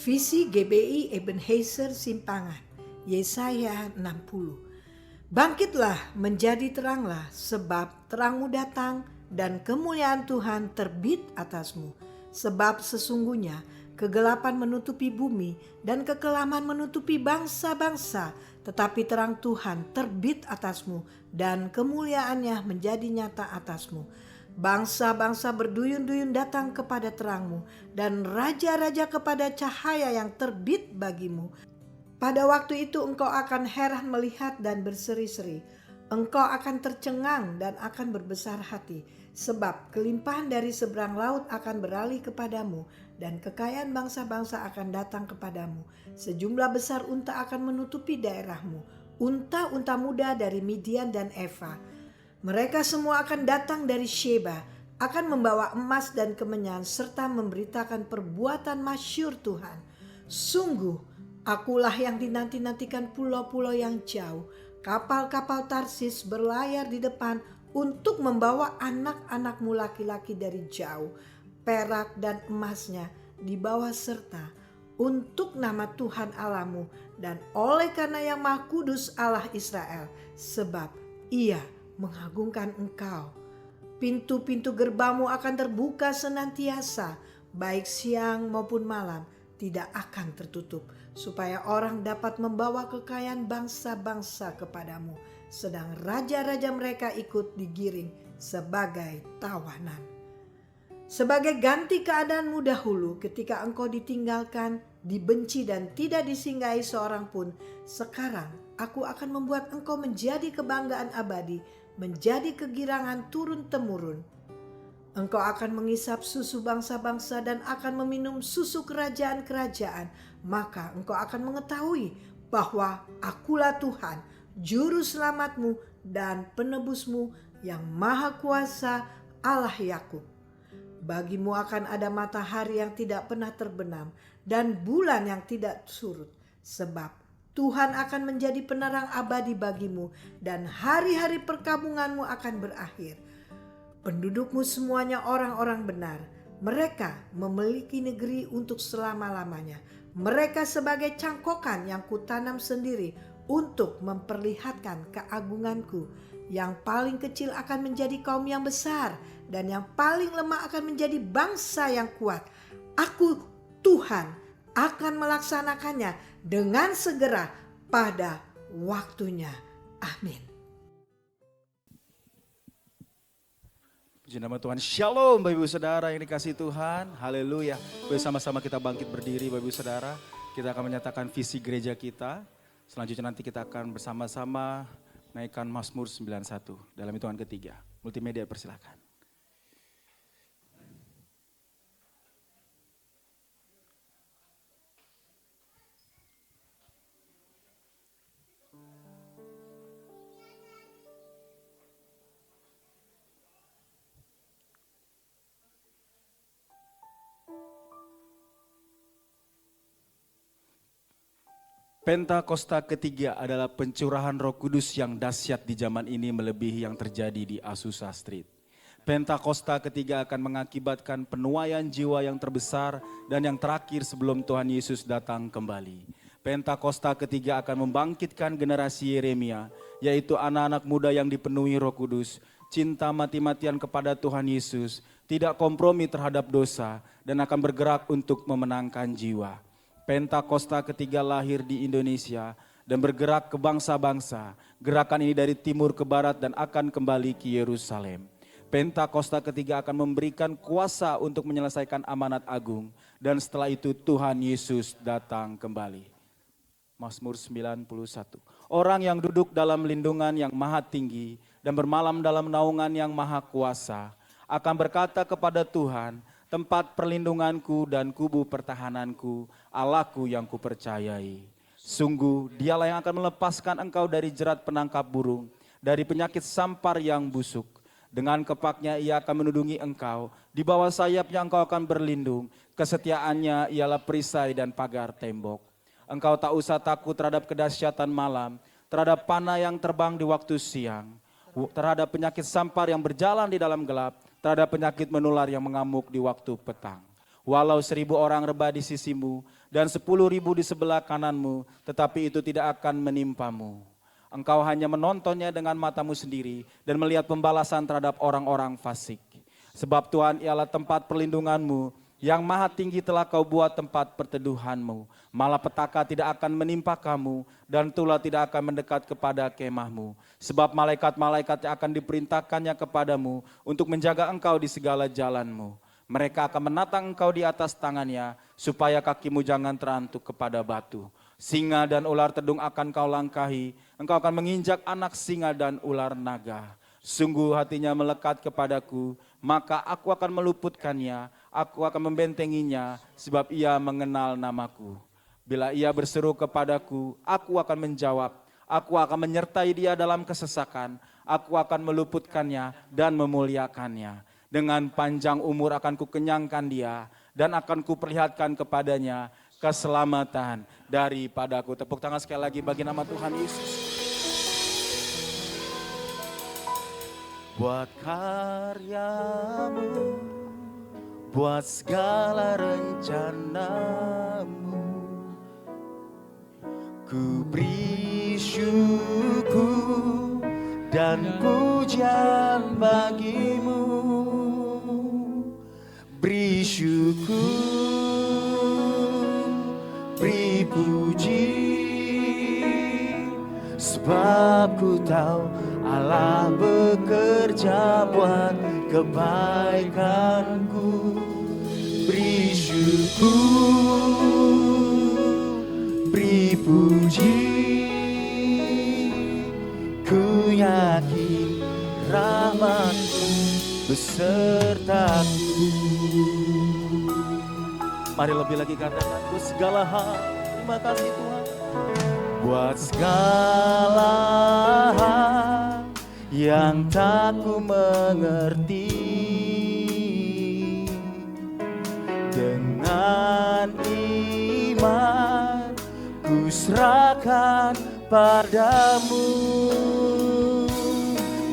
Visi GBI Ebenezer Simpangan, Yesaya 60. Bangkitlah, menjadi teranglah, sebab terangmu datang dan kemuliaan Tuhan terbit atasmu. Sebab sesungguhnya kegelapan menutupi bumi dan kekelaman menutupi bangsa-bangsa, tetapi terang Tuhan terbit atasmu dan kemuliaannya menjadi nyata atasmu. Bangsa-bangsa berduyun-duyun datang kepada terangmu dan raja-raja kepada cahaya yang terbit bagimu. Pada waktu itu engkau akan heran melihat dan berseri-seri. Engkau akan tercengang dan akan berbesar hati, sebab kelimpahan dari seberang laut akan beralih kepadamu dan kekayaan bangsa-bangsa akan datang kepadamu. Sejumlah besar unta akan menutupi daerahmu, unta-unta muda dari Midian dan Eva. Mereka semua akan datang dari Sheba, akan membawa emas dan kemenyan serta memberitakan perbuatan masyhur Tuhan. Sungguh, akulah yang dinanti-nantikan pulau-pulau yang jauh. Kapal-kapal Tarsis berlayar di depan untuk membawa anak-anakmu laki-laki dari jauh. Perak dan emasnya dibawa serta untuk nama Tuhan Allahmu dan oleh karena yang Maha Kudus Allah Israel, sebab Ia mengagungkan engkau. Pintu-pintu gerbangmu akan terbuka senantiasa, baik siang maupun malam, tidak akan tertutup, supaya orang dapat membawa kekayaan bangsa-bangsa kepadamu, sedang raja-raja mereka ikut digiring sebagai tawanan. Sebagai ganti keadaanmu dahulu ketika engkau ditinggalkan, dibenci dan tidak disinggahi seorang pun, sekarang aku akan membuat engkau menjadi kebanggaan abadi, menjadi kegirangan turun-temurun. Engkau akan mengisap susu bangsa-bangsa dan akan meminum susu kerajaan-kerajaan. Maka engkau akan mengetahui bahwa akulah Tuhan, juru selamatmu dan penebusmu yang maha kuasa, Allah Yakub. Bagimu akan ada matahari yang tidak pernah terbenam dan bulan yang tidak surut, sebab Tuhan akan menjadi penerang abadi bagimu dan hari-hari perkabunganmu akan berakhir. Pendudukmu semuanya orang-orang benar. Mereka memiliki negeri untuk selama-lamanya. Mereka sebagai cangkokan yang kutanam sendiri untuk memperlihatkan keagunganku. Yang paling kecil akan menjadi kaum yang besar dan yang paling lemah akan menjadi bangsa yang kuat. Aku Tuhan akan melaksanakannya dengan segera pada waktunya. Amin. Puji nama Tuhan. Shalom Bapak Ibu Saudara yang dikasihi Tuhan. Haleluya. Bersama-sama kita bangkit berdiri Bapak Ibu Saudara. Kita akan menyatakan visi gereja kita. Selanjutnya nanti kita akan bersama-sama naikkan Mazmur 91 dalam hitungan ketiga. Multimedia persilakan. Pentakosta ketiga adalah pencurahan Roh Kudus yang dahsyat di zaman ini melebihi yang terjadi di Azusa Street. Pentakosta ketiga akan mengakibatkan penuaian jiwa yang terbesar dan yang terakhir sebelum Tuhan Yesus datang kembali. Pentakosta ketiga akan membangkitkan generasi Yeremia, yaitu anak-anak muda yang dipenuhi Roh Kudus, cinta mati-matian kepada Tuhan Yesus, tidak kompromi terhadap dosa, dan akan bergerak untuk memenangkan jiwa. Pentakosta ketiga lahir di Indonesia dan bergerak ke bangsa-bangsa. Gerakan ini dari timur ke barat dan akan kembali ke Yerusalem. Pentakosta ketiga akan memberikan kuasa untuk menyelesaikan amanat agung. Dan setelah itu Tuhan Yesus datang kembali. Mazmur 91. Orang yang duduk dalam lindungan yang maha tinggi dan bermalam dalam naungan yang maha kuasa akan berkata kepada Tuhan, tempat perlindunganku dan kubu pertahananku, Allahku yang kupercayai. Sungguh dialah yang akan melepaskan engkau dari jerat penangkap burung, dari penyakit sampar yang busuk. Dengan kepaknya ia akan menudungi engkau, di bawah sayapnya engkau akan berlindung, kesetiaannya ialah perisai dan pagar tembok. Engkau tak usah takut terhadap kedahsyatan malam, terhadap panah yang terbang di waktu siang, terhadap penyakit sampar yang berjalan di dalam gelap, terhadap penyakit menular yang mengamuk di waktu petang. Walau 1.000 orang rebah di sisimu dan 10.000 di sebelah kananmu, tetapi itu tidak akan menimpamu. Engkau hanya menontonnya dengan matamu sendiri dan melihat pembalasan terhadap orang-orang fasik. Sebab Tuhan ialah tempat perlindunganmu, yang maha tinggi telah kau buat tempat perteduhanmu. Malapetaka tidak akan menimpa kamu dan tulah tidak akan mendekat kepada kemahmu. Sebab malaikat-malaikat yang akan diperintahkannya kepadamu untuk menjaga engkau di segala jalanmu. Mereka akan menatang engkau di atas tangannya, supaya kakimu jangan terantuk kepada batu. Singa dan ular tedung akan kau langkahi, engkau akan menginjak anak singa dan ular naga. Sungguh hatinya melekat kepadaku, maka aku akan meluputkannya, aku akan membentenginya, sebab ia mengenal namaku. Bila ia berseru kepadaku, aku akan menjawab, aku akan menyertai dia dalam kesesakan, aku akan meluputkannya dan memuliakannya. Dengan panjang umur akan kukenyangkan dia, dan akan kuperlihatkan kepadanya keselamatan daripadaku. Tepuk tangan sekali lagi bagi nama Tuhan Yesus. Buat karyamu, buat segala rencanamu, ku beri syukur dan pujian bagimu. Beri syukur, beri puji, sebab ku tahu Allah bekerja buat kebaikanku. Beri syukur, beri puji, ku yakin rahmat-Mu besertaku. Mari lebih lagi katakan, buat segala hal, terima kasih Tuhan. Buat segala hal yang tak ku mengerti, dengan iman ku serahkan padamu.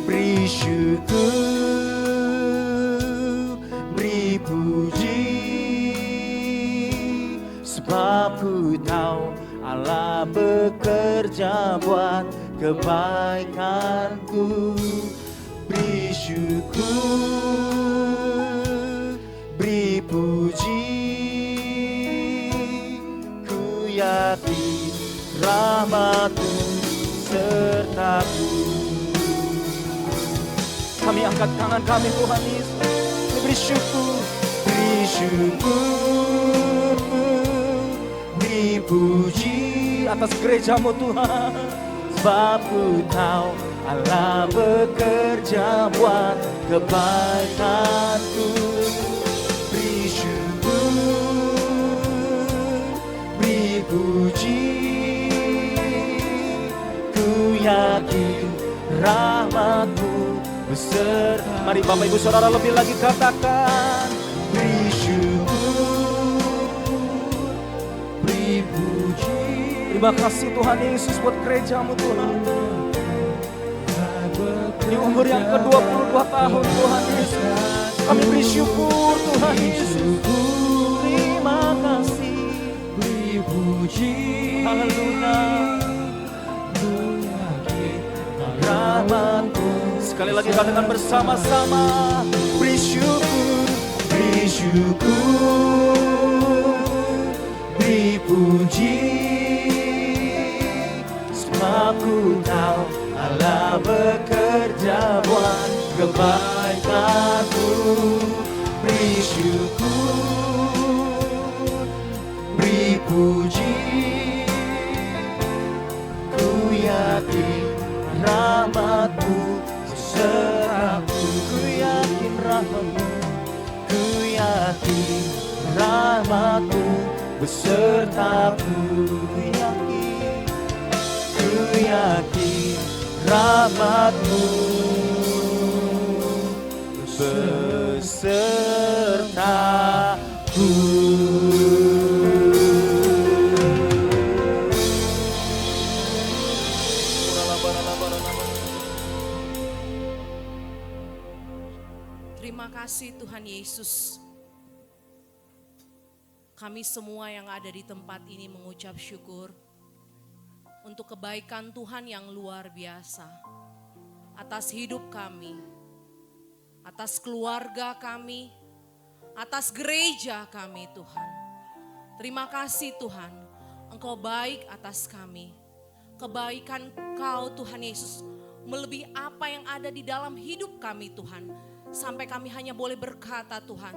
Beri syukur, beri puji, sebab ku tahu Allah bekerja buat kebaikanku. Beri syukur, beri puji, ku yakin rahmat-Mu sertaku. Kami angkat tangan kami Tuhan Yesus, beri syukur, beri syukur, beri puji atas gereja-Mu Tuhan. Sebab ku tahu Allah bekerja buat kebaikanku. Beri syukur, beri puji, ku yakin rahmat-Mu beserta. Mari Bapak Ibu Saudara lebih lagi katakan, beri syukur, beri puji. Terima kasih Tuhan Yesus buat gereja-Mu Tuhan. Di umur yang ke-22 tahun Tuhan Yesus, kami beri syukur Tuhan Yesus. Terima kasih, beri puji, haleluya. Rahmat-Mu. Sekali lagi katakan bersama-sama, beri syukur, beri syukur, beri puji, sebab ku tahu Allah bekerja buat kebaikanku. Beri syukur, beri puji, ku yakin rahmat-Mu besertaku. Ku yakin rahmat-Mu, ku yakin rahmat-Mu besertaku. Ku yakin rahmat-Mu besertaku. Terima kasih Tuhan Yesus. Kami semua yang ada di tempat ini mengucap syukur untuk kebaikan Tuhan yang luar biasa atas hidup kami, atas keluarga kami, atas gereja kami Tuhan. Terima kasih Tuhan, Engkau baik atas kami. Kebaikan Engkau Tuhan Yesus melebihi apa yang ada di dalam hidup kami Tuhan. Sampai kami hanya boleh berkata Tuhan,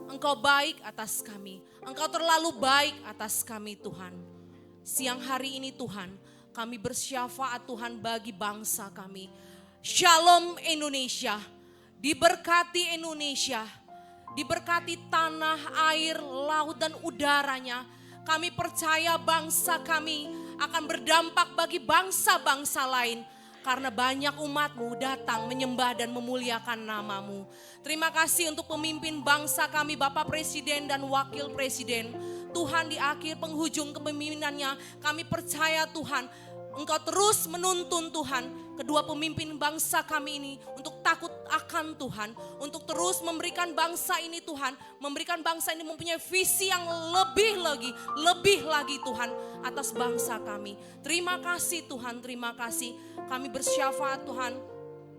Engkau baik atas kami. Engkau terlalu baik atas kami Tuhan. Siang hari ini Tuhan, kami bersyafaat Tuhan bagi bangsa kami. Shalom Indonesia, diberkati Indonesia, diberkati tanah, air, laut dan udaranya. Kami percaya bangsa kami akan berdampak bagi bangsa-bangsa lain. Karena banyak umat-Mu datang menyembah dan memuliakan nama-Mu. Terima kasih untuk pemimpin bangsa kami, Bapak Presiden dan Wakil Presiden. Tuhan di akhir penghujung kepemimpinannya, kami percaya Tuhan, Engkau terus menuntun Tuhan kedua pemimpin bangsa kami ini untuk takut akan Tuhan, untuk terus memberikan bangsa ini Tuhan, memberikan bangsa ini mempunyai visi yang lebih lagi Tuhan atas bangsa kami. Terima kasih Tuhan, terima kasih. Kami bersyafaat Tuhan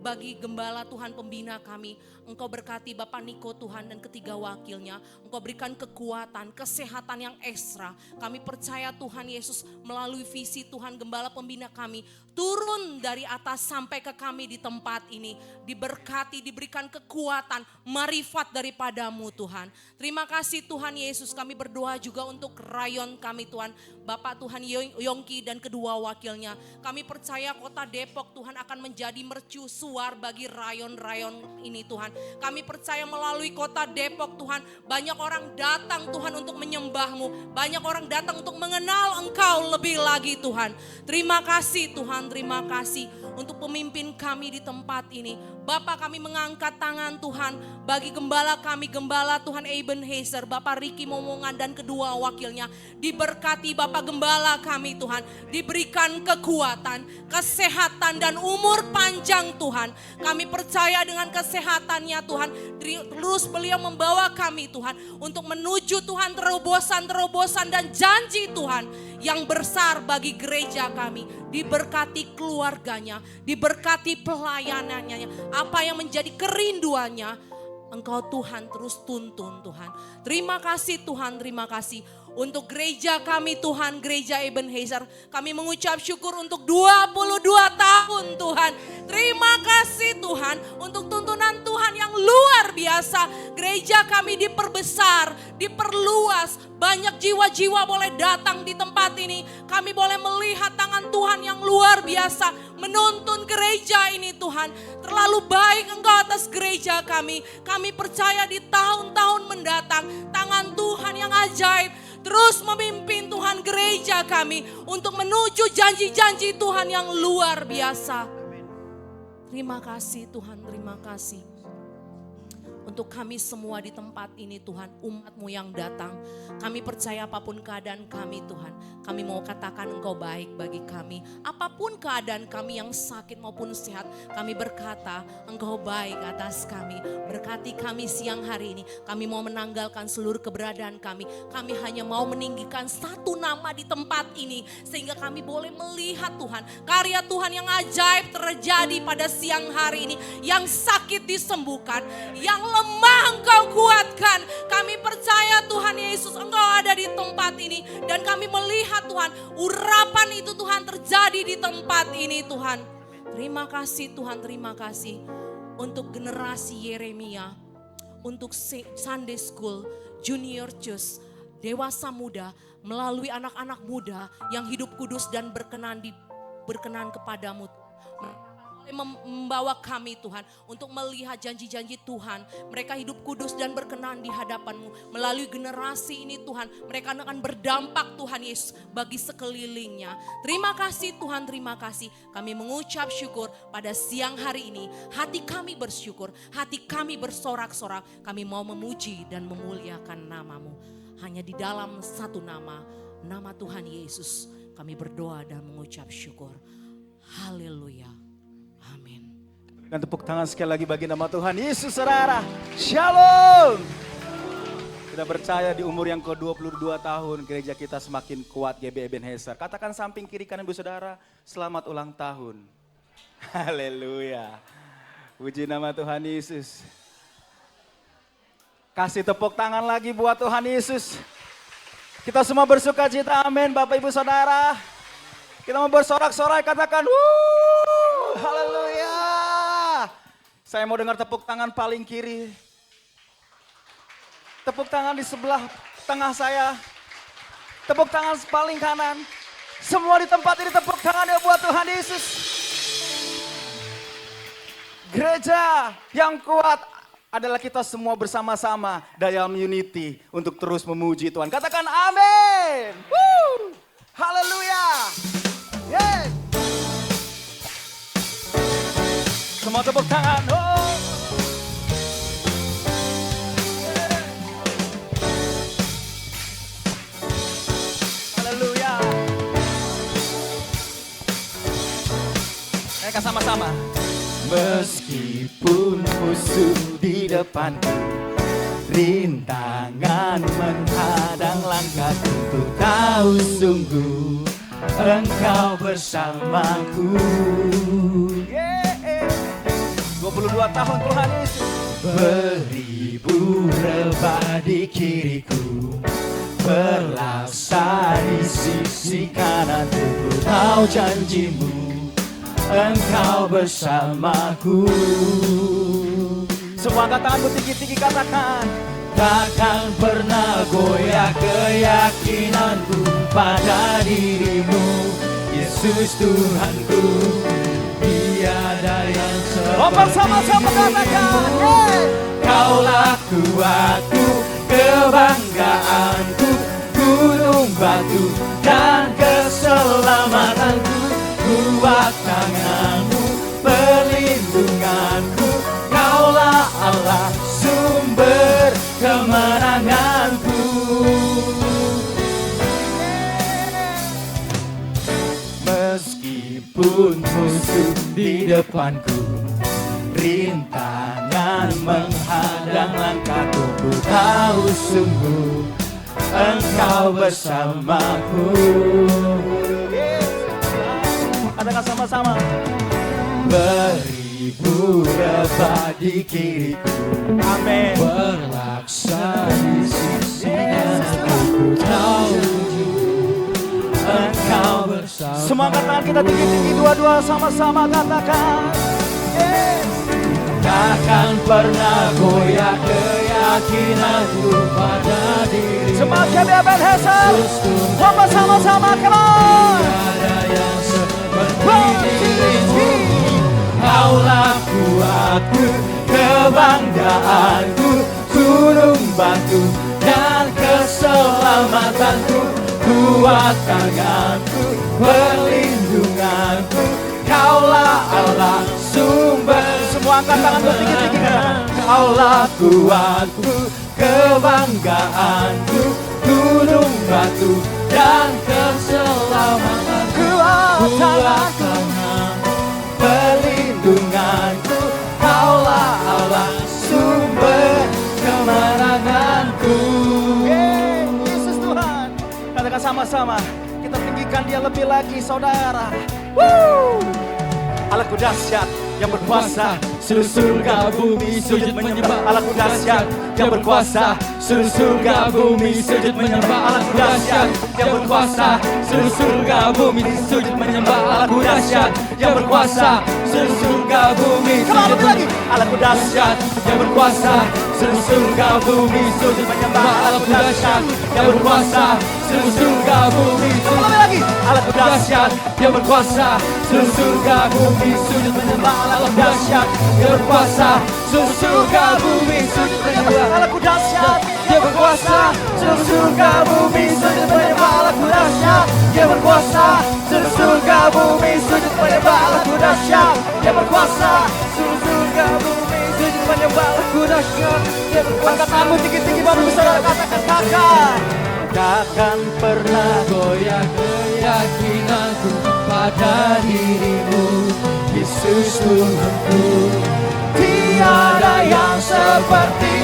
bagi gembala Tuhan pembina kami. Engkau berkati Bapak Niko Tuhan dan ketiga wakilnya. Engkau berikan kekuatan, kesehatan yang ekstra. Kami percaya Tuhan Yesus melalui visi Tuhan gembala pembina kami turun dari atas sampai ke kami di tempat ini. Diberkati, diberikan kekuatan, marifat daripadamu Tuhan. Terima kasih Tuhan Yesus, kami berdoa juga untuk rayon kami Tuhan. Bapak Tuhan Yongki dan kedua wakilnya. Kami percaya kota Depok Tuhan akan menjadi mercusuar bagi rayon-rayon ini Tuhan. Kami percaya melalui kota Depok Tuhan, banyak orang datang Tuhan untuk menyembah-Mu. Banyak orang datang untuk mengenal Engkau lebih lagi Tuhan. Terima kasih Tuhan, terima kasih untuk pemimpin kami di tempat ini. Bapak, kami mengangkat tangan Tuhan bagi gembala kami, gembala Tuhan Ebenezer, Bapak Riki Momongan dan kedua wakilnya. Diberkati Bapak gembala kami Tuhan, diberikan kekuatan, kesehatan dan umur panjang Tuhan. Kami percaya dengan kesehatannya Tuhan, terus beliau membawa kami Tuhan untuk menuju Tuhan terobosan-terobosan dan janji Tuhan yang besar bagi gereja kami. Diberkati keluarganya, diberkati pelayanannya, apa yang menjadi kerinduannya, Engkau Tuhan terus tuntun Tuhan. Terima kasih Tuhan, terima kasih. Untuk gereja kami Tuhan, gereja Ebenezer, kami mengucap syukur untuk 22 tahun Tuhan. Terima kasih Tuhan untuk tuntunan Tuhan yang luar biasa. Gereja kami diperbesar, diperluas, banyak jiwa-jiwa boleh datang di tempat ini. Kami boleh melihat tangan Tuhan yang luar biasa menuntun gereja ini Tuhan. Terlalu baik Engkau atas gereja kami. Kami percaya di tahun-tahun mendatang tangan Tuhan yang ajaib terus memimpin Tuhan gereja kami untuk menuju janji-janji Tuhan yang luar biasa. Terima kasih Tuhan, terima kasih. Untuk kami semua di tempat ini Tuhan, umat-Mu yang datang. Kami percaya apapun keadaan kami Tuhan, kami mau katakan Engkau baik bagi kami. Apapun keadaan kami yang sakit maupun sehat, kami berkata Engkau baik atas kami. Berkati kami siang hari ini, kami mau menanggalkan seluruh keberadaan kami. Kami hanya mau meninggikan satu nama di tempat ini, sehingga kami boleh melihat Tuhan, karya Tuhan yang ajaib terjadi pada siang hari ini. Yang sakit disembuhkan, yang lemah Engkau kuatkan. Kami percaya Tuhan Yesus Engkau ada di tempat ini. Dan kami melihat Tuhan, urapan itu Tuhan terjadi di tempat ini Tuhan. Terima kasih Tuhan, terima kasih. Untuk generasi Yeremia, untuk Sunday School, Junior Church, dewasa muda, melalui anak-anak muda yang hidup kudus dan berkenan kepadamu. Membawa kami Tuhan untuk melihat janji-janji Tuhan. Mereka hidup kudus dan berkenan di hadapan-Mu. Melalui generasi ini Tuhan, mereka akan berdampak Tuhan Yesus bagi sekelilingnya. Terima kasih Tuhan, terima kasih. Kami mengucap syukur pada siang hari ini. Hati kami bersyukur, hati kami bersorak-sorak. Kami mau memuji dan memuliakan nama-Mu. Hanya di dalam satu nama, nama Tuhan Yesus, kami berdoa dan mengucap syukur. Haleluya. Amin. Dan tepuk tangan sekali lagi bagi nama Tuhan Yesus, saudara. Shalom. Kita percaya di umur yang ke-22 tahun gereja kita semakin kuat GB Ebenezer. Katakan samping kiri kanan ibu saudara, selamat ulang tahun. Haleluya. Puji nama Tuhan Yesus. Kasih tepuk tangan lagi buat Tuhan Yesus. Kita semua bersuka cita, amin Bapak Ibu Saudara. Kita mau bersorak-sorai, katakan haleluya. Saya mau dengar tepuk tangan paling kiri. Tepuk tangan di sebelah tengah saya. Tepuk tangan paling kanan. Semua di tempat ini tepuk tangan ya buat Tuhan Yesus. Gereja yang kuat adalah kita semua bersama-sama dalam unity untuk terus memuji Tuhan. Katakan amin. Haleluya. Yeah. Semua tepuk tangan. Haleluya. Mereka sama-sama. Meskipun musuh di depanku, rintangan menghadang langkahku, ku tahu sungguh Engkau bersamaku. 22 tahun Tuhan Yesus. Beribu rebah di kiriku, berlaksa di sisi kananku, ku tahu janjimu Engkau bersamaku. Semua angkat tanganmu tinggi-tinggi, katakan. Takkan pernah goyah keyakinanku pada dirimu, Yesus Tuhanku. Tiada yang seperti sama-sama katakan. Kaulah kuatku, kebanggaanku, gunung batu dan keselamatanku. Kuat tanganmu, perlindunganku, Kaulah Allah, sumber kemenanganku. Meskipun musuh di depanku, rintangan menghadang langkahku, ku tahu sungguh Engkau bersamaku. Katakan sama-sama. Beribu rebah di kiriku, amin. Berlaksa di sisi kananku, ku tahu Engkau bersama. Semua angkat tangan kita tinggi-tinggi, dua-dua sama-sama katakan. Takkan pernah goyah keyakinanku pada diri. Semakin Ebenezer, lomba sama-sama, come on. Tiada yang seperti dirimu. Kaulah kuatku, kebanggaanku, gunung batu dan keselamatanku. Kuat tanganku, perlindunganku, Kaulah Allah, sumber. Semua angkat tangan bertinggi-tinggi. Kaulah kuatku, kebanggaanku, gunung batu dan keselamatanku. Kuat tangan, perlindunganku, Kaulah Allah, sumber kemenanganku. Yesus Tuhan. Katakan sama-sama, kita tinggikan Dia lebih lagi, saudara. Allahku dahsyat yang berkuasa, seluruh surga bumi sujud menyembah. Allahku dahsyat yang berkuasa, seluruh surga bumi sujud menyembah. Allahku dahsyat yang berkuasa, seluruh surga bumi sujud menyembah. Allahku dahsyat yang berkuasa, seluruh surga bumi sujud menyembah. Allahku dahsyat yang berkuasa, seluruh surga bumi sujud menyembah. Allahku dahsyat yang berkuasa, seluruh surga bumi sujud menyembah. Allahku dahsyat yang berkuasa, seluruh surga bumi sujud menyembah. Allahku dahsyat yang berkuasa, seluruh surga bumi sujud menyembah. Allahku dahsyat yang berkuasa, seluruh surga bumi sujud menyembah. Allahku dahsyat yang berkuasa, seluruh surga bumi sujud menyembah. Allahku dahsyat yang berkuasa, seluruh surga bumi sujud menyembah. Allahku dahsyat yang berkuasa. Angkat tanganmu tinggi-tinggi, Bapak Ibu Saudara, katakan takkan. Takkan pernah goyah keyakinanku pada dirimu, Yesus Tuhanku. Tiada yang seperti.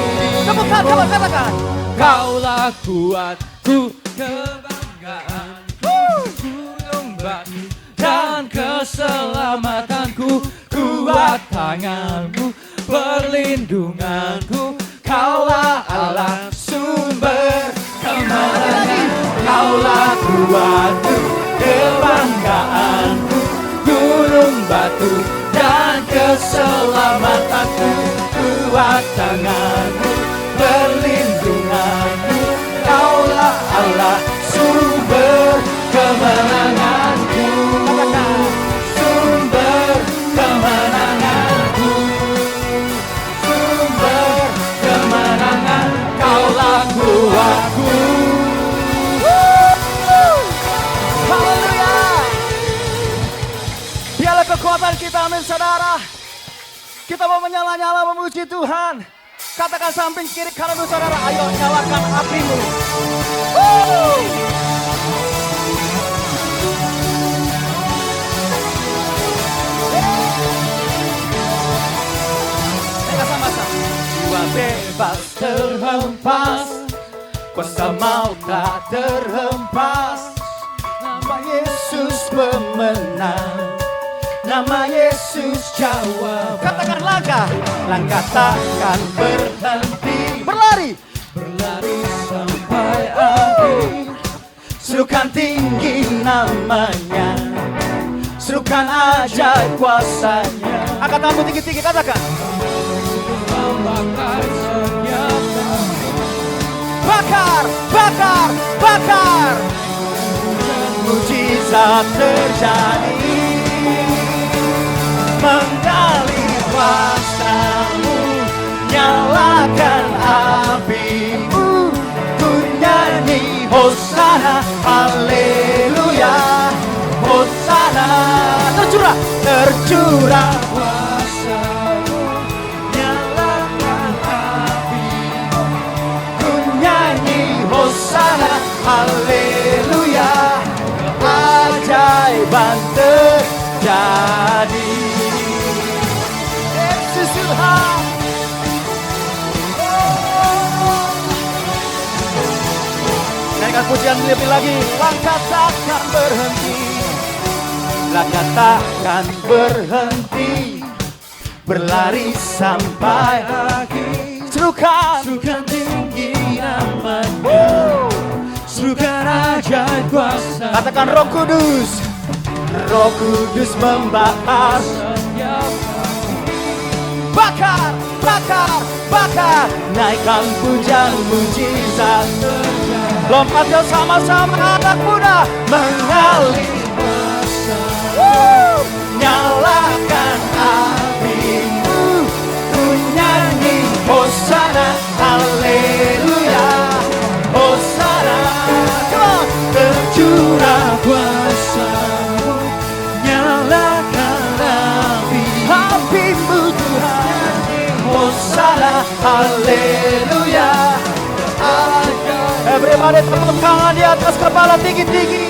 Tepuk tangan, katakan. Kaulah kuatku, kebanggaanku, gunung batu dan keselamatanku. Kuat tanganmu, perlindunganku. Kaulah Allah, sumber kemenangan. Kaulah kuatku, kebanggaanku, gunung batu dan keselamatanku. Kuat tanganmu, perlindunganku. Kaulah Allah, sumber kemenanganku. Sumber kemenanganku. Sumber kemenangan. Kaulah kuatku. Haleluya. Dialah kekuatan kita, amin saudara. Kita mau menyala-nyala memuji Tuhan. Katakan samping kiri kanan saudara, ayo nyalakan apimu. Kita sama-sama. Jiwa bebas terhempas, kuasa maut tak terhempas. Nama Yesus pemenang, nama Yesus jawab. Katakan langkah, langkah takkan berhenti. Berlari, berlari sampai akhir. Serukan tinggi namanya, serukan ajaib kuasanya. Angkat tanganmu tinggi-tinggi, katakan. Bakar, bakar, bakar. Mujizat terjadi. Menggali kuasamu, nyalakan apimu. Ku nyanyi Hosana, haleluya. Hosana, tercurah, tercurah kuasamu, nyalakan apimu. Ku nyanyi Hosana, haleluya. Keajaiban terjadi. Yesus Tuhan. Naikkan pujian lebih lagi. Langkah takkan berhenti, langkah takkan berhenti. Berlari sampai akhir. Serukan, serukan tinggi namanya. Serukan ajaib kuasa. Katakan Roh Kudus. Roh Kudus membakar. Bakar, bakar, bakar. Naikkan pujian mujizat. Lompat sama-sama anak muda. Mengalir kuasa. Nyalakan apimu. Ku nyanyi Hosana, haleluya. Hosana, come on. Tercurah kuasa-Mu, nyalakan apimu Tuhan. Hosana, haleluya. Everybody tepuk tangan di atas kepala tinggi-tinggi.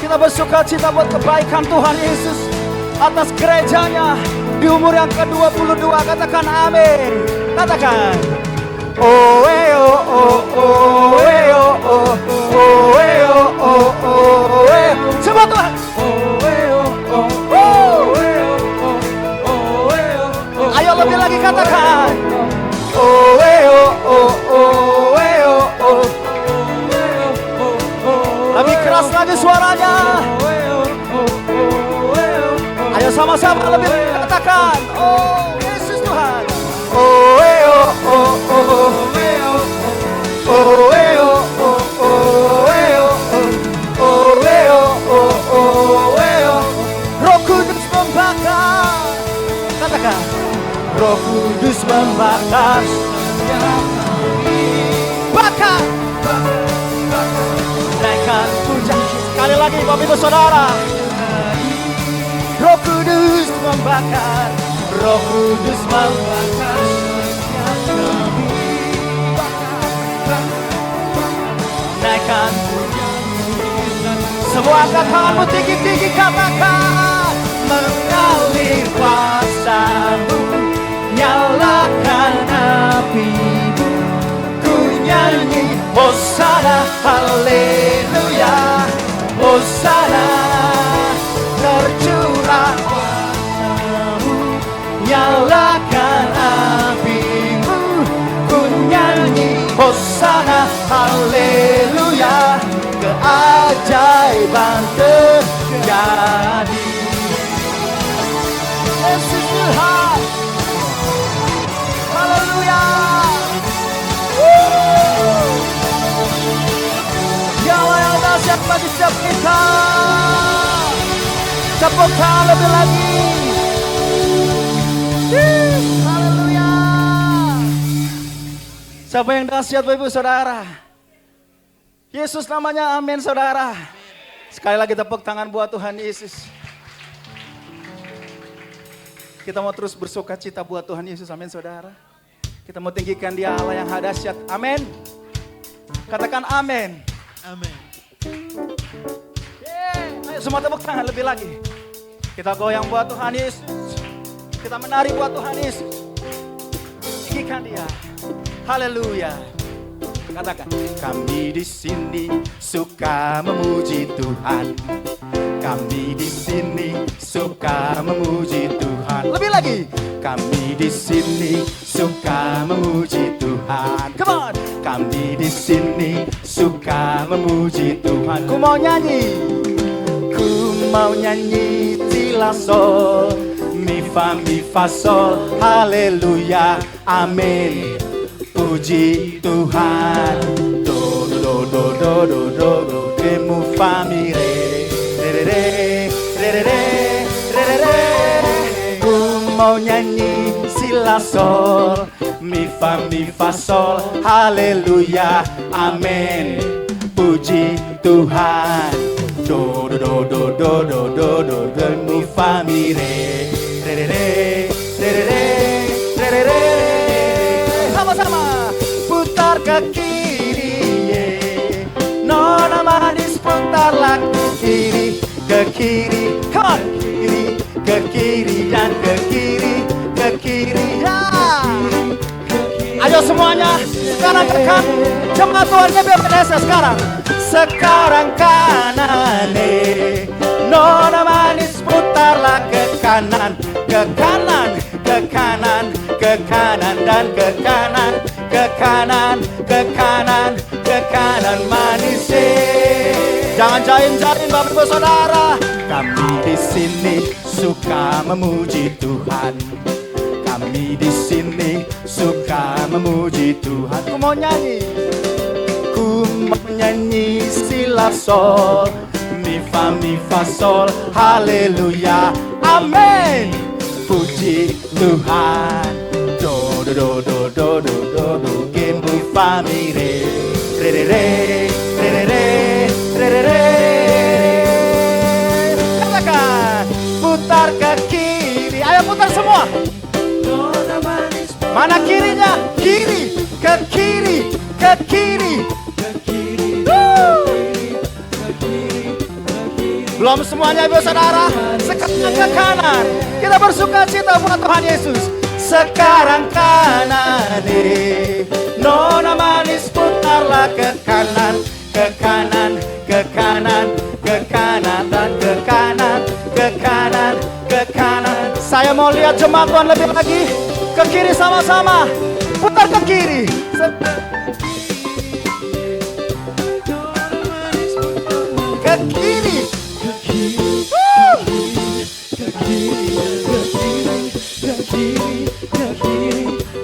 Kita bersuka cita buat kebaikan Tuhan Yesus atas gerejanya di umur yang ke-22. Katakan amin. Katakan oh eh oh oh oh eh oh oh oh eh oh oh oh eh. Semua Tuhan oh eh oh oh oh eh oh oh eh oh. Ayo lebih lagi katakan oh eh oh oh oh eh oh oh. Lebih keras lagi suaranya. Ayo sama-sama lebih katakan oh Yesus Tuhan. Oh eh oh oh oh eh oh oh eh oh oh oh eh oh oh eh oh oh oh eh oh. Roh Kudus membakar. Katakan Roh Kudus membakar. Bakar. Naikkan pujian sekali lagi Bapak Ibu Saudara. Roh Kudus membakar, Roh Kudus membakar. Naikkan semua angkat tanganmu tinggi-tinggi, katakan mengalir kuasa-Mu, nyalakan haleluya. Hosana, tercurah kuasa-Mu, nyalakan api-Mu, ku nyanyi Hosana, haleluya. Keajaiban terjadi. Yesus Tuhan, haleluya. Dialah yang dahsyat bagi setiap kita. Tepuk tangan lebih lagi. Haleluya. Siapa yang dahsyat Bapak Ibu Saudara? Yesus namanya, amin saudara. Sekali lagi tepuk tangan buat Tuhan Yesus. Kita mau terus bersuka cita buat Tuhan Yesus, amin saudara. Kita mau tinggikan Dia Allah yang dahsyat, amin. Katakan amin. Amin. Ayo semua tepuk tangan lebih lagi. Kita goyang buat Tuhan Yesus. Kita menari buat Tuhan Yesus. Tinggikan Dia. Haleluya. Katakan, kami di sini suka memuji Tuhan. Kami di sini suka memuji Tuhan. Lebih lagi, kami di sini suka memuji Tuhan. Come on, kami di sini suka memuji Tuhan. Ku mau nyanyi, si la sol, mi fa sol, haleluya, amin. Puji Tuhan, do do do do do do do, ke mu fa mi re re re re re re re re. Ku mau nyanyi si la sol, mi fa sol, haleluya, amin. Puji Tuhan, do do do do do do do do, mu fa mi re re re re re re re re. Sama-sama putar ke kiri, nona manis putarlah ke kiri, come on, ke kiri dan ke kiri, ya. Ayo semuanya, sekarang ke kanan, jemaat Tuhannya biar Indonesia sekarang. Sekarang kanan, nona manis putarlah ke kanan, ke kanan, ke kanan, ke kanan dan ke kanan, ke kanan, ke kanan, ke kanan manis. Jangan jaim-jaim Bapak Ibu Saudara. Kami di sini suka memuji Tuhan. Kami di sini suka memuji Tuhan. Ku mau nyanyi, ku mau nyanyi si la sol, mi fa sol, haleluya, amin. Puji Tuhan, do do do do do do do do, ke mu fa mi re re re re re re re re re. Katakan, putar ke kiri, ayo putar semua. Mana kirinya? Kiri, ke kiri, ke kiri. Belum semuanya Ibu Saudara. Sekarang ke kanan. Kita bersuka cita buat Tuhan Yesus. Sekarang kanan, nona manis putarlah ke kanan, ke kanan, ke kanan, ke kanan dan ke kanan, ke kanan, ke kanan. Saya mau lihat jemaat Tuhan lebih lagi. Ke kiri sama-sama. Putar ke kiri. Ke kiri.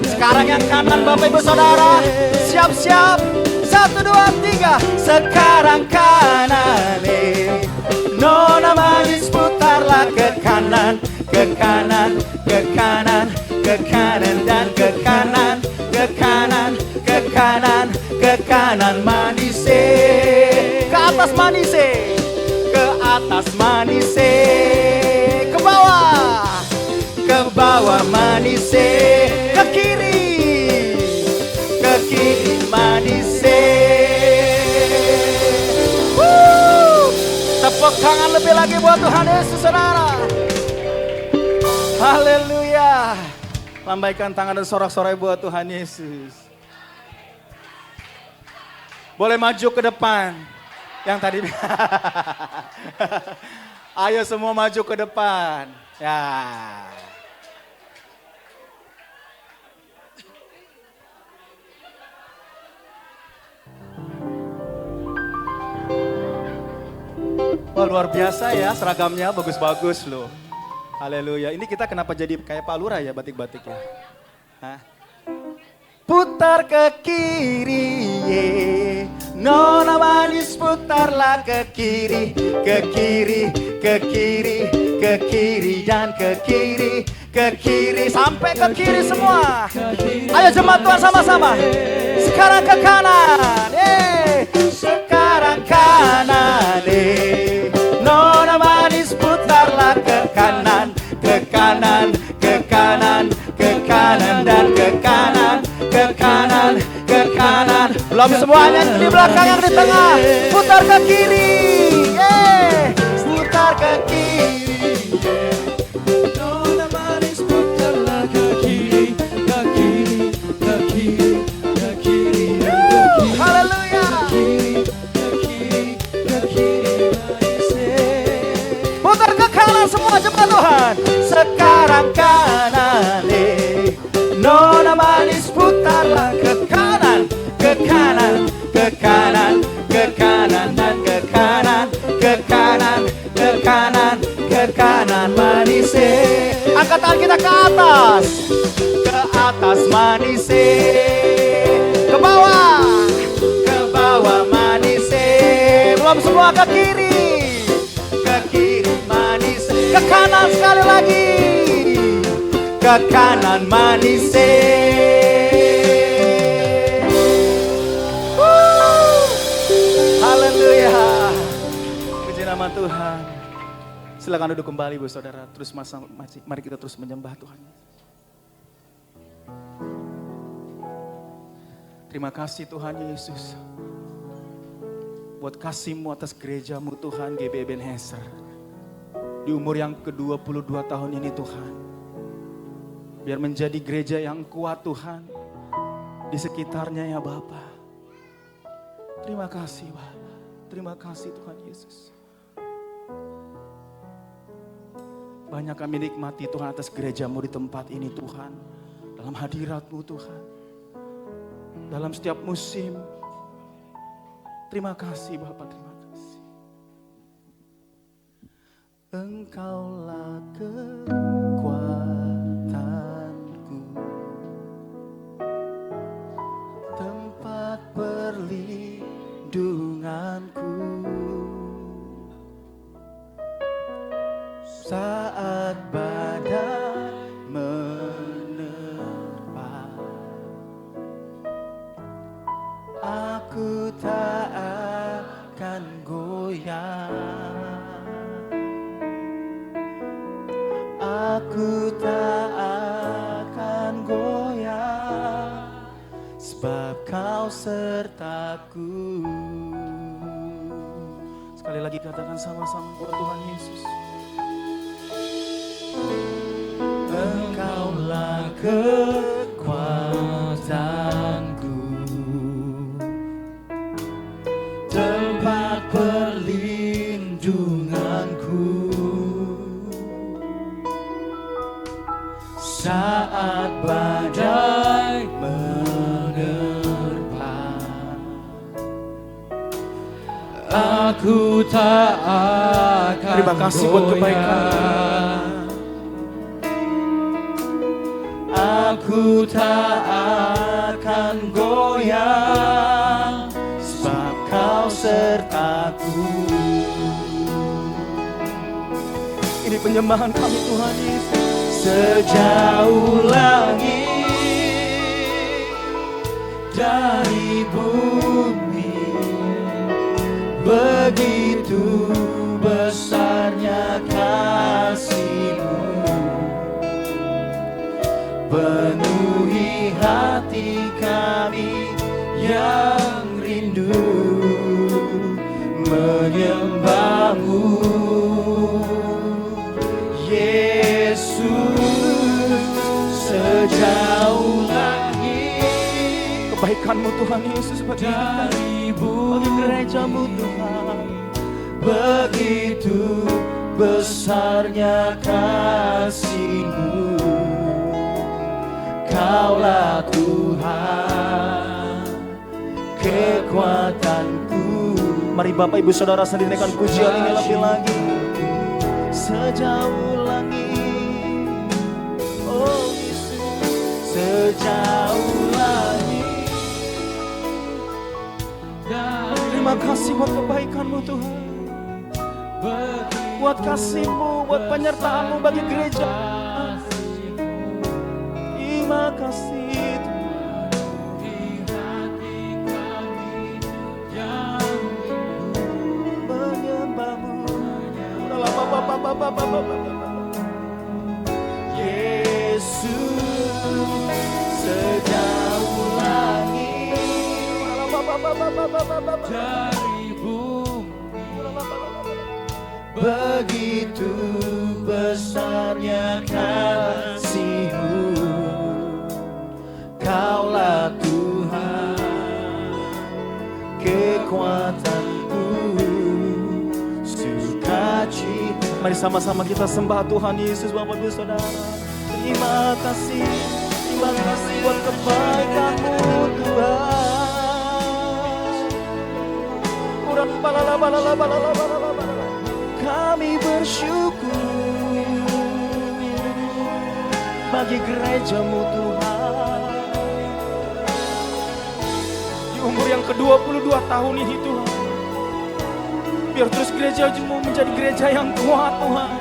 Sekarang yang kanan Bapak Ibu Saudara. Siap-siap. 1, 2, 3. Sekarang kanan, nona manis putarlah ke kanan, ke kanan, ke kanan, ke kanan dan ke kanan, ke kanan, ke kanan, ke kanan manis. Ke atas manis, ke atas manis, ke bawah manis, ke kiri manis. Tepuk tangan lebih lagi buat Tuhan Yesus Saudara. Haleluya. Lambaikan tangan dan sorak-sorai buat Tuhan Yesus. Boleh maju ke depan. Yang tadi. Ayo semua maju ke depan. Ya. Wah, luar biasa ya, seragamnya bagus-bagus loh. Haleluya. Ini kita kenapa jadi kayak Pak Lurah ya batik-batik ya? Hah? Putar ke kiri, nona manis putarlah ke kiri, ke kiri, ke kiri, ke kiri dan ke kiri, ke kiri sampai ke kiri semua. Ayo jemaat Tuhan sama-sama. Sekarang ke kanan, sekarang kanan, nona manis putarlah ke kanan, ke kanan, ke kanan, ke kanan dan ke kanan. Ke kanan, ke kanan. Belum semuanya di belakang yang di tengah. Putar ke kiri, putar ke kiri. Nona manis putarlah ke kiri, ke kiri, ke kiri, ke kiri, ke kiri. Haleluya. Ke kiri, ke kiri. Putar ke kanan semua jemaat Tuhan. Sekarang kanan, nona manis putarlah ke kanan, ke kanan, ke kanan, ke kanan dan ke kanan, ke kanan, ke kanan, ke kanan manis. Angkat tangan kita ke atas manis. Ke bawah manis. Belum semua ke kiri manis. Ke kanan sekali lagi. Ke kanan manis. Haleluya. Puji nama Tuhan. Silakan duduk kembali Bu Saudara. Terus mari kita terus menyembah Tuhan. Terima kasih Tuhan Yesus. Buat kasih-Mu atas gereja-Mu Tuhan GB Ebenezer. Di umur yang ke-22 tahun ini Tuhan. Biar menjadi gereja yang kuat Tuhan di sekitarnya ya Bapa. Terima kasih Bapa. Terima kasih Tuhan Yesus. Banyak kami nikmati Tuhan atas gereja-Mu di tempat ini Tuhan. Dalam hadirat-Mu Tuhan. Dalam setiap musim. Terima kasih Bapa, terima kasih. Engkaulah kekuatanku, tempat perlindunganku, saat badai menerpa, aku tak akan goyah. Aku tak akan goyah, sebab Kau sertaku. Sekali lagi katakan sama-sama buat Tuhan Yesus. Engkaulah kekuatanku, tempat perlindunganku, saat badai menerpa, aku tak akan. Terima kasih buat kebaikan. Aku tak akan goyah, sebab Kau sertaku. Ini penyembahan kami Tuhan Yesus. Sejauh langit dari bumi, begitu besarnya kasih-Mu, penuhi hati kami yang rindu menyembah-Mu. Sejauh langit kebaikan-Mu Tuhan Yesus bagi kami. bagi gereja-Mu Tuhan. Begitu besarnya kasih-Mu, Kaulah Tuhan kekuatanku. Mari Bapak Ibu Saudara sendirikan pujian ini lebih lagi. Sejauh langit, oh Yesus, sejauh langit. Terima kasih buat kebaikan-Mu Tuhan, buat kasih-Mu, buat penyertaan-Mu bagi gereja. Terima kasih Tuhan, menyembah-Mu. Yesus, sejauh langit dari bumi, begitu besarnya kasih-Mu, Kaulah Tuhan kekuatanku, sukacita. Mari sama-sama kita sembah Tuhan Yesus, Bapak Ibu Saudara. Terima kasih buat kebaikan-Mu Tuhan. Kami bersyukur bagi gereja-Mu Tuhan. Di umur yang ke-22 tahun ini Tuhan, biar terus gereja-Mu menjadi gereja yang kuat Tuhan.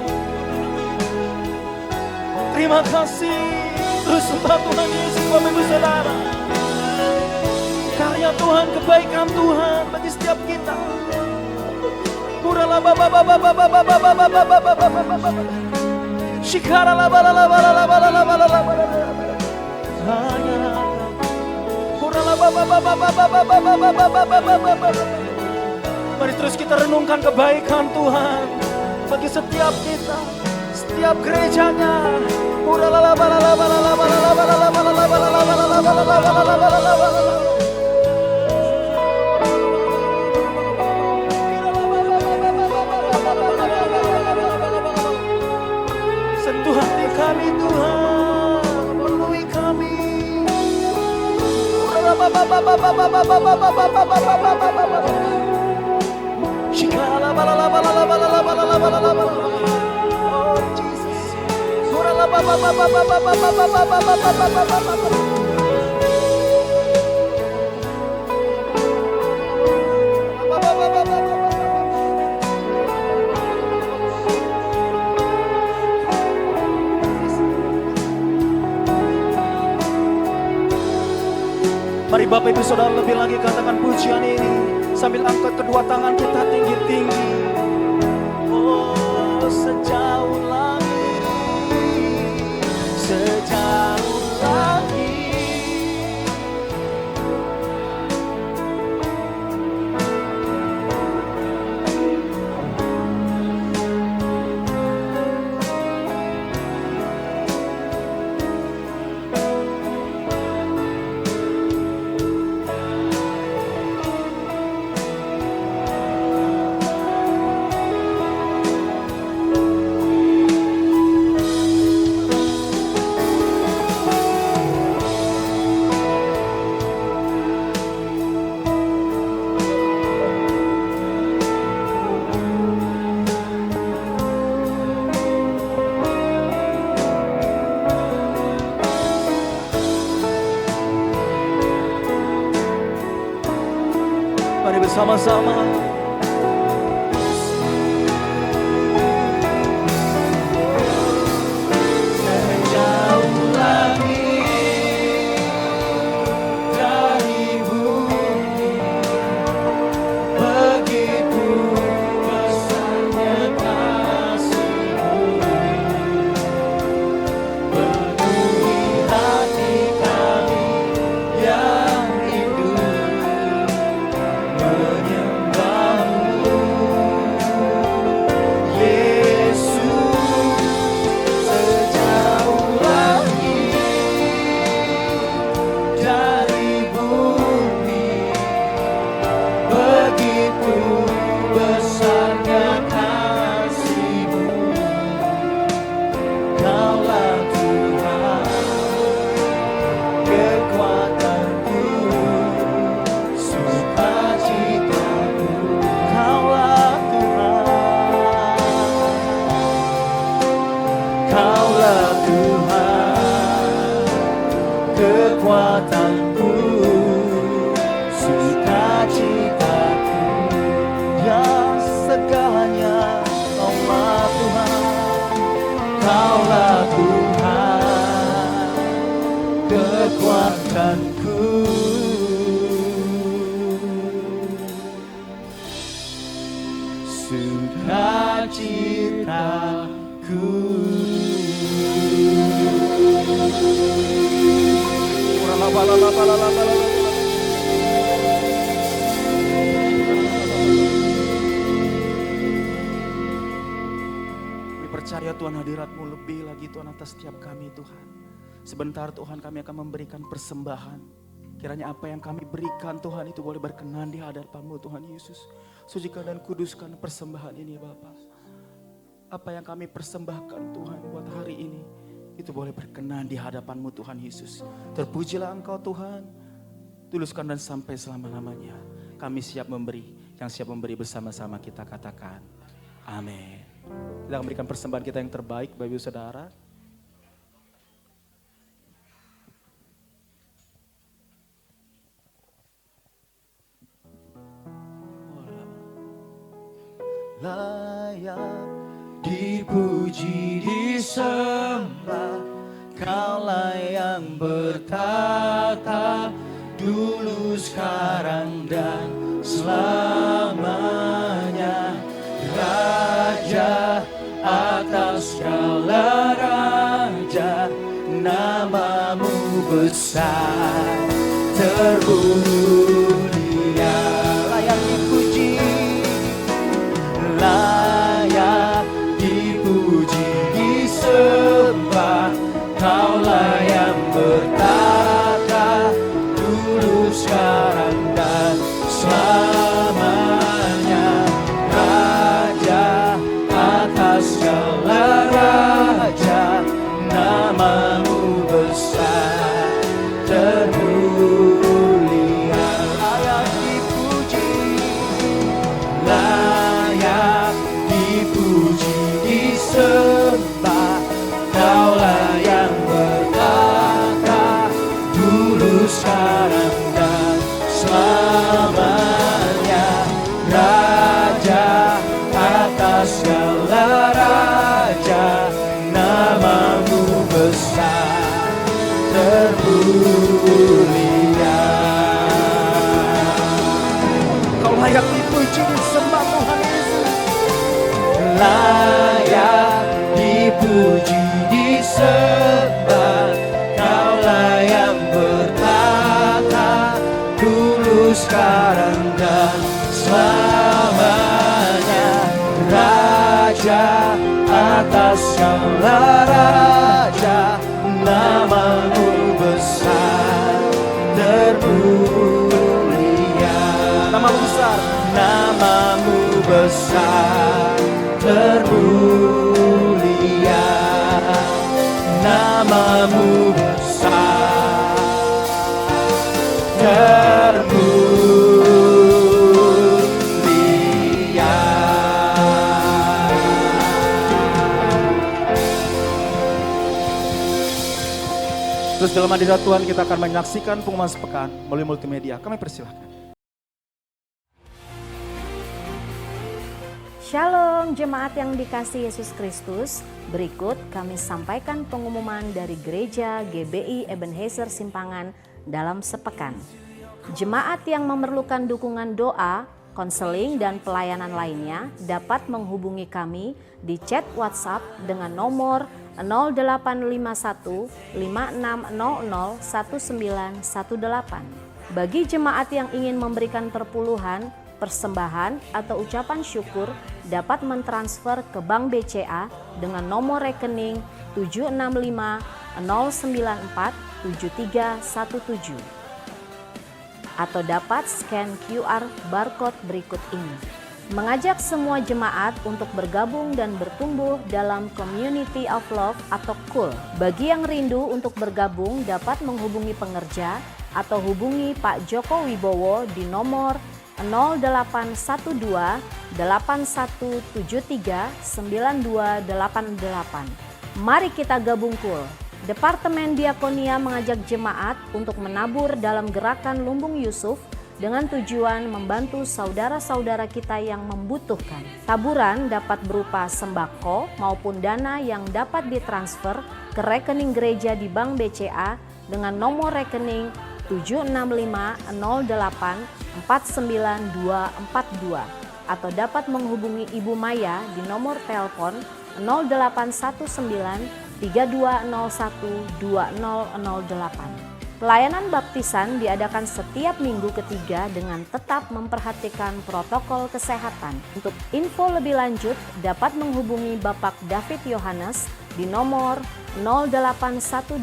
Terima kasih, terus sembah Tuhan Yesus, Bapak Ibu Saudara. Karya Tuhan, kebaikan Tuhan bagi setiap kita. Mari terus kita renungkan kebaikan Tuhan bagi setiap kita, setiap gerejanya. Sentuh hati kami Tuhan, penuhi kami. Oh Jesus. Mari Bapak Ibu Saudara lebih lagi katakan pujian ini sambil angkat kedua tangan kita tinggi-tinggi. Oh, sejauh langit, sejauh langit. Mari bersama-sama. Sejauh langit dari bumi, begitu besarnya kasih-Mu, penuhi hati kami yang rindu menyembah. kekuatanku, sukacitaku, ya segalanya Kaulah Tuhan, Kaulah Tuhan, kekuatanku. Sukacitaku. Kami percaya Tuhan hadirat-Mu lebih lagi Tuhan atas setiap kami Tuhan. Sebentar Tuhan kami akan memberikan persembahan. Kiranya apa yang kami berikan Tuhan itu boleh berkenan di hadapan-Mu Tuhan Yesus. Sucikan dan kuduskan persembahan ini Bapa. Apa yang kami persembahkan Tuhan buat hari ini, itu boleh berkenan di hadapan-Mu Tuhan Yesus. Terpujilah Engkau Tuhan, tuluskan dan sampai selama-lamanya. Kami siap memberi, yang siap memberi bersama-sama kita katakan, amin. Kita akan memberikan persembahan kita yang terbaik Bapak Ibu Saudara. Layak dipuji, disembah, Kaulah yang bertata, dulu, sekarang, dan selamanya. Raja atas segala raja, nama-Mu besar, termulia. Layak dipuji, layak dipuji, disembah, Kaulah yang bertata, dulu, sekarang, dan selamanya. Raja atas segala raja, nama-Mu besar, termulia. Layak dipuji, layak dipuji, disembah, Kaulah yang bertata, dulu, sekarang, dan selamanya. Raja atas segala raja, nama-Mu besar, termulia. Kau layak dipuji, disembah Tuhan Yesus. Layak dipuji, disembah, Kaulah yang bertata, dulu, sekarang, dan selamanya. Raja atas segala raja, nama-Mu besar, termulia. Nama-Mu besar, nama-Mu besar, termulia. Nama-Mu besar, termulia. Terus dalam hadirat Tuhan kita akan menyaksikan pengumuman sepekan melalui multimedia. Kami persilahkan. Shalom jemaat yang dikasihi Yesus Kristus. Berikut kami sampaikan pengumuman dari Gereja GBI Ebenezer Simpangan dalam sepekan. Jemaat yang memerlukan dukungan doa, konseling, dan pelayanan lainnya dapat menghubungi kami di chat WhatsApp dengan nomor 0851 5600 1918. Bagi jemaat yang ingin memberikan perpuluhan, persembahan, atau ucapan syukur dapat mentransfer ke Bank BCA dengan nomor rekening 765 094 7317 atau dapat scan QR barcode berikut ini. Mengajak semua jemaat untuk bergabung dan bertumbuh dalam Community of Love atau KUL. Bagi yang rindu untuk bergabung dapat menghubungi pengerja atau hubungi Pak Joko Wibowo di nomor 0812 8173 9288. Mari kita gabung KUL. Departemen Diakonia mengajak jemaat untuk menabur dalam gerakan Lumbung Yusuf dengan tujuan membantu saudara-saudara kita yang membutuhkan. Taburan dapat berupa sembako maupun dana yang dapat ditransfer ke rekening gereja di Bank BCA dengan nomor rekening 76508494242 atau dapat menghubungi Ibu Maya di nomor telepon 0819-3201-2008. Pelayanan baptisan diadakan setiap minggu ketiga dengan tetap memperhatikan protokol kesehatan. Untuk info lebih lanjut dapat menghubungi Bapak David Yohanes di nomor 0812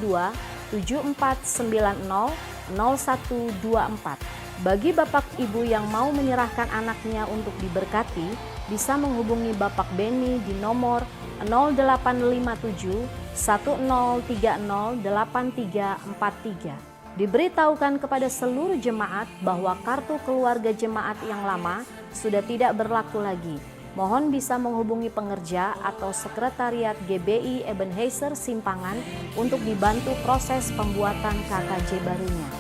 7490 0124. Bagi Bapak Ibu yang mau menyerahkan anaknya untuk diberkati, bisa menghubungi Bapak Beni di nomor 0857 1030 8343. Diberitahukan kepada seluruh jemaat bahwa kartu keluarga jemaat yang lama sudah tidak berlaku lagi. Mohon bisa menghubungi pengerja atau sekretariat GBI Ebenezer Simpangan untuk dibantu proses pembuatan KKJ barunya.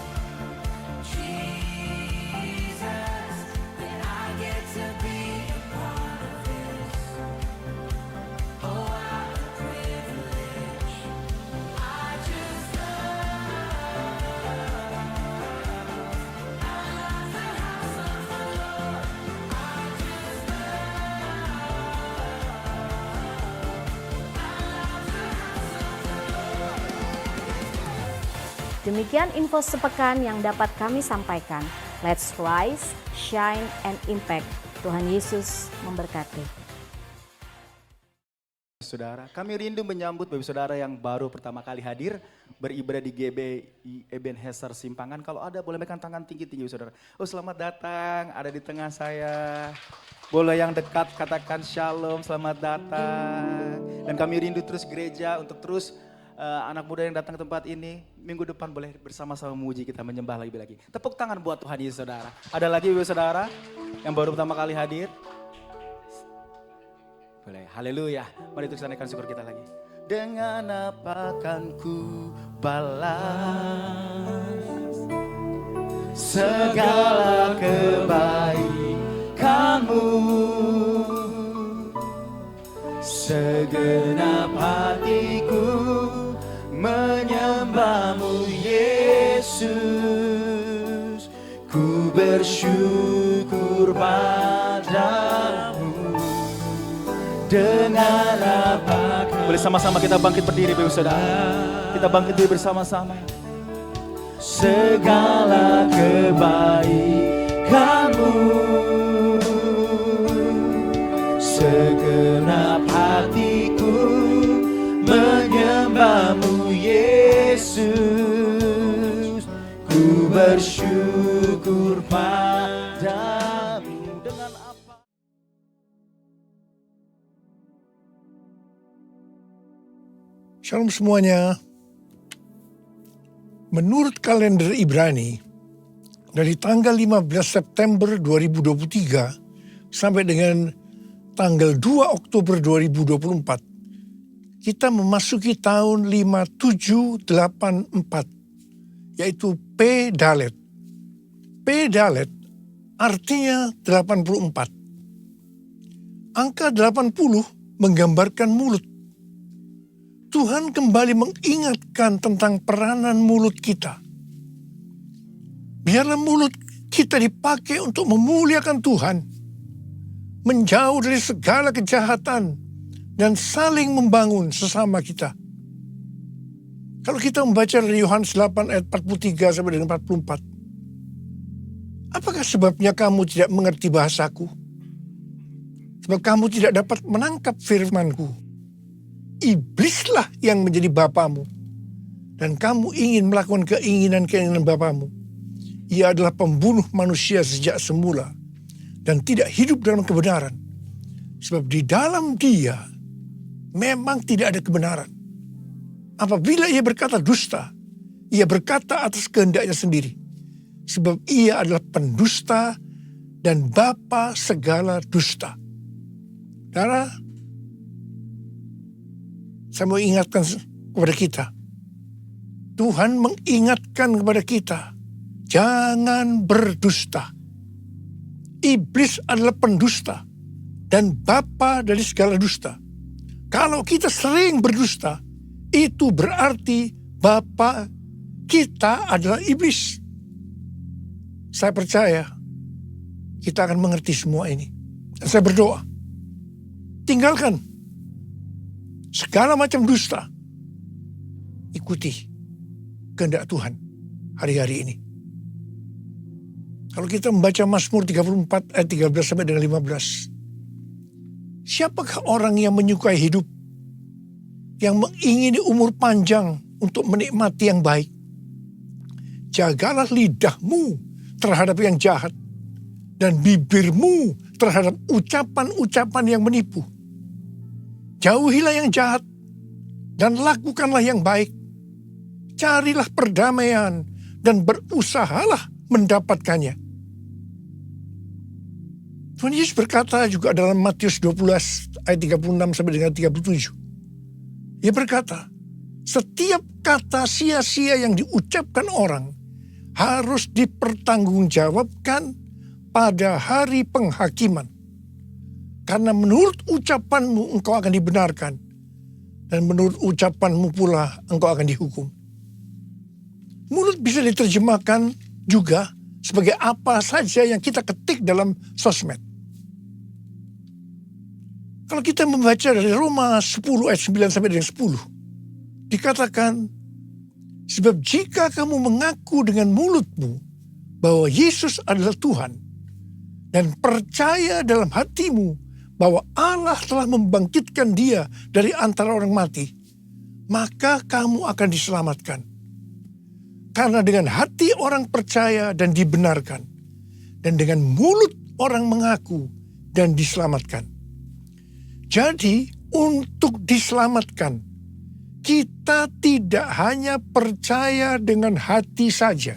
Demikian info sepekan yang dapat kami sampaikan. Let's rise, shine, and impact. Tuhan Yesus memberkati. Saudara, kami rindu menyambut Bapak Saudara yang baru pertama kali hadir beribadah di GBI Ebenezer Simpangan. Kalau ada boleh megang tangan tinggi-tinggi Saudara. Oh, selamat datang, ada di tengah saya. Boleh yang dekat katakan shalom, selamat datang. Dan kami rindu terus gereja untuk terus anak muda yang datang ke tempat ini, minggu depan boleh bersama-sama memuji kita, menyembah lebih lagi. Tepuk tangan buat Tuhan Yesus Saudara. Ada lagi Bapak Saudara yang baru pertama kali hadir? Boleh, haleluya. Mari kita naikkan syukur kita lagi. Dengan apa kan ku balas segala kebaikanmu, segenap hatiku menyembahmu Yesus, ku bersyukur padamu. Dengan apa boleh sama-sama kita bangkit berdiri Bapak Saudara. Kita bangkit berdiri bersama-sama. Segala kebaikanmu, segenap hatiku menyembahmu Yesus, ku bersyukur padamu. Dengan apa? Shalom semuanya. Menurut kalender Ibrani, dari tanggal 15 September 2023 sampai dengan tanggal 2 Oktober 2024, kita memasuki tahun 5784, yaitu P Dalet. P Dalet artinya 84. Angka 80 menggambarkan mulut. Tuhan kembali mengingatkan tentang peranan mulut kita. Biarlah mulut kita dipakai untuk memuliakan Tuhan, menjauh dari segala kejahatan, dan saling membangun sesama kita. Kalau kita membaca dari Yohanes 8 ayat 43 sampai dengan 44. Apakah sebabnya kamu tidak mengerti bahasaku? Sebab kamu tidak dapat menangkap firmanku. Iblislah yang menjadi bapamu, dan kamu ingin melakukan keinginan-keinginan bapamu. Ia adalah pembunuh manusia sejak semula, dan tidak hidup dalam kebenaran. Sebab di dalam dia memang tidak ada kebenaran. Apabila ia berkata dusta, ia berkata atas kehendaknya sendiri. Sebab ia adalah pendusta dan bapa segala dusta. Saudara, saya mau ingatkan kepada kita, Tuhan mengingatkan kepada kita, jangan berdusta. Iblis adalah pendusta dan bapa dari segala dusta. Kalau kita sering berdusta, itu berarti bapa kita adalah iblis. Saya percaya kita akan mengerti semua ini. Dan saya berdoa, tinggalkan segala macam dusta. Ikuti kehendak Tuhan hari-hari ini. Kalau kita membaca Mazmur 34 ayat 13 sampai dengan 15. Siapakah orang yang menyukai hidup, yang mengingini umur panjang untuk menikmati yang baik? Jagalah lidahmu terhadap yang jahat dan bibirmu terhadap ucapan-ucapan yang menipu. Jauhilah yang jahat dan lakukanlah yang baik. Carilah perdamaian dan berusahalah mendapatkannya. Tuhan Yesus berkata juga dalam Matius 12 ayat 36 sampai dengan 37. Ia berkata, setiap kata sia-sia yang diucapkan orang harus dipertanggungjawabkan pada hari penghakiman. Karena menurut ucapanmu engkau akan dibenarkan, dan menurut ucapanmu pula engkau akan dihukum. Mulut bisa diterjemahkan juga sebagai apa saja yang kita ketik dalam sosmed. Kalau kita membaca dari Roma 10 ayat 9 sampai dengan 10. Dikatakan, sebab jika kamu mengaku dengan mulutmu bahwa Yesus adalah Tuhan, dan percaya dalam hatimu bahwa Allah telah membangkitkan dia dari antara orang mati, maka kamu akan diselamatkan. Karena dengan hati orang percaya dan dibenarkan, dan dengan mulut orang mengaku dan diselamatkan. Jadi untuk diselamatkan, kita tidak hanya percaya dengan hati saja,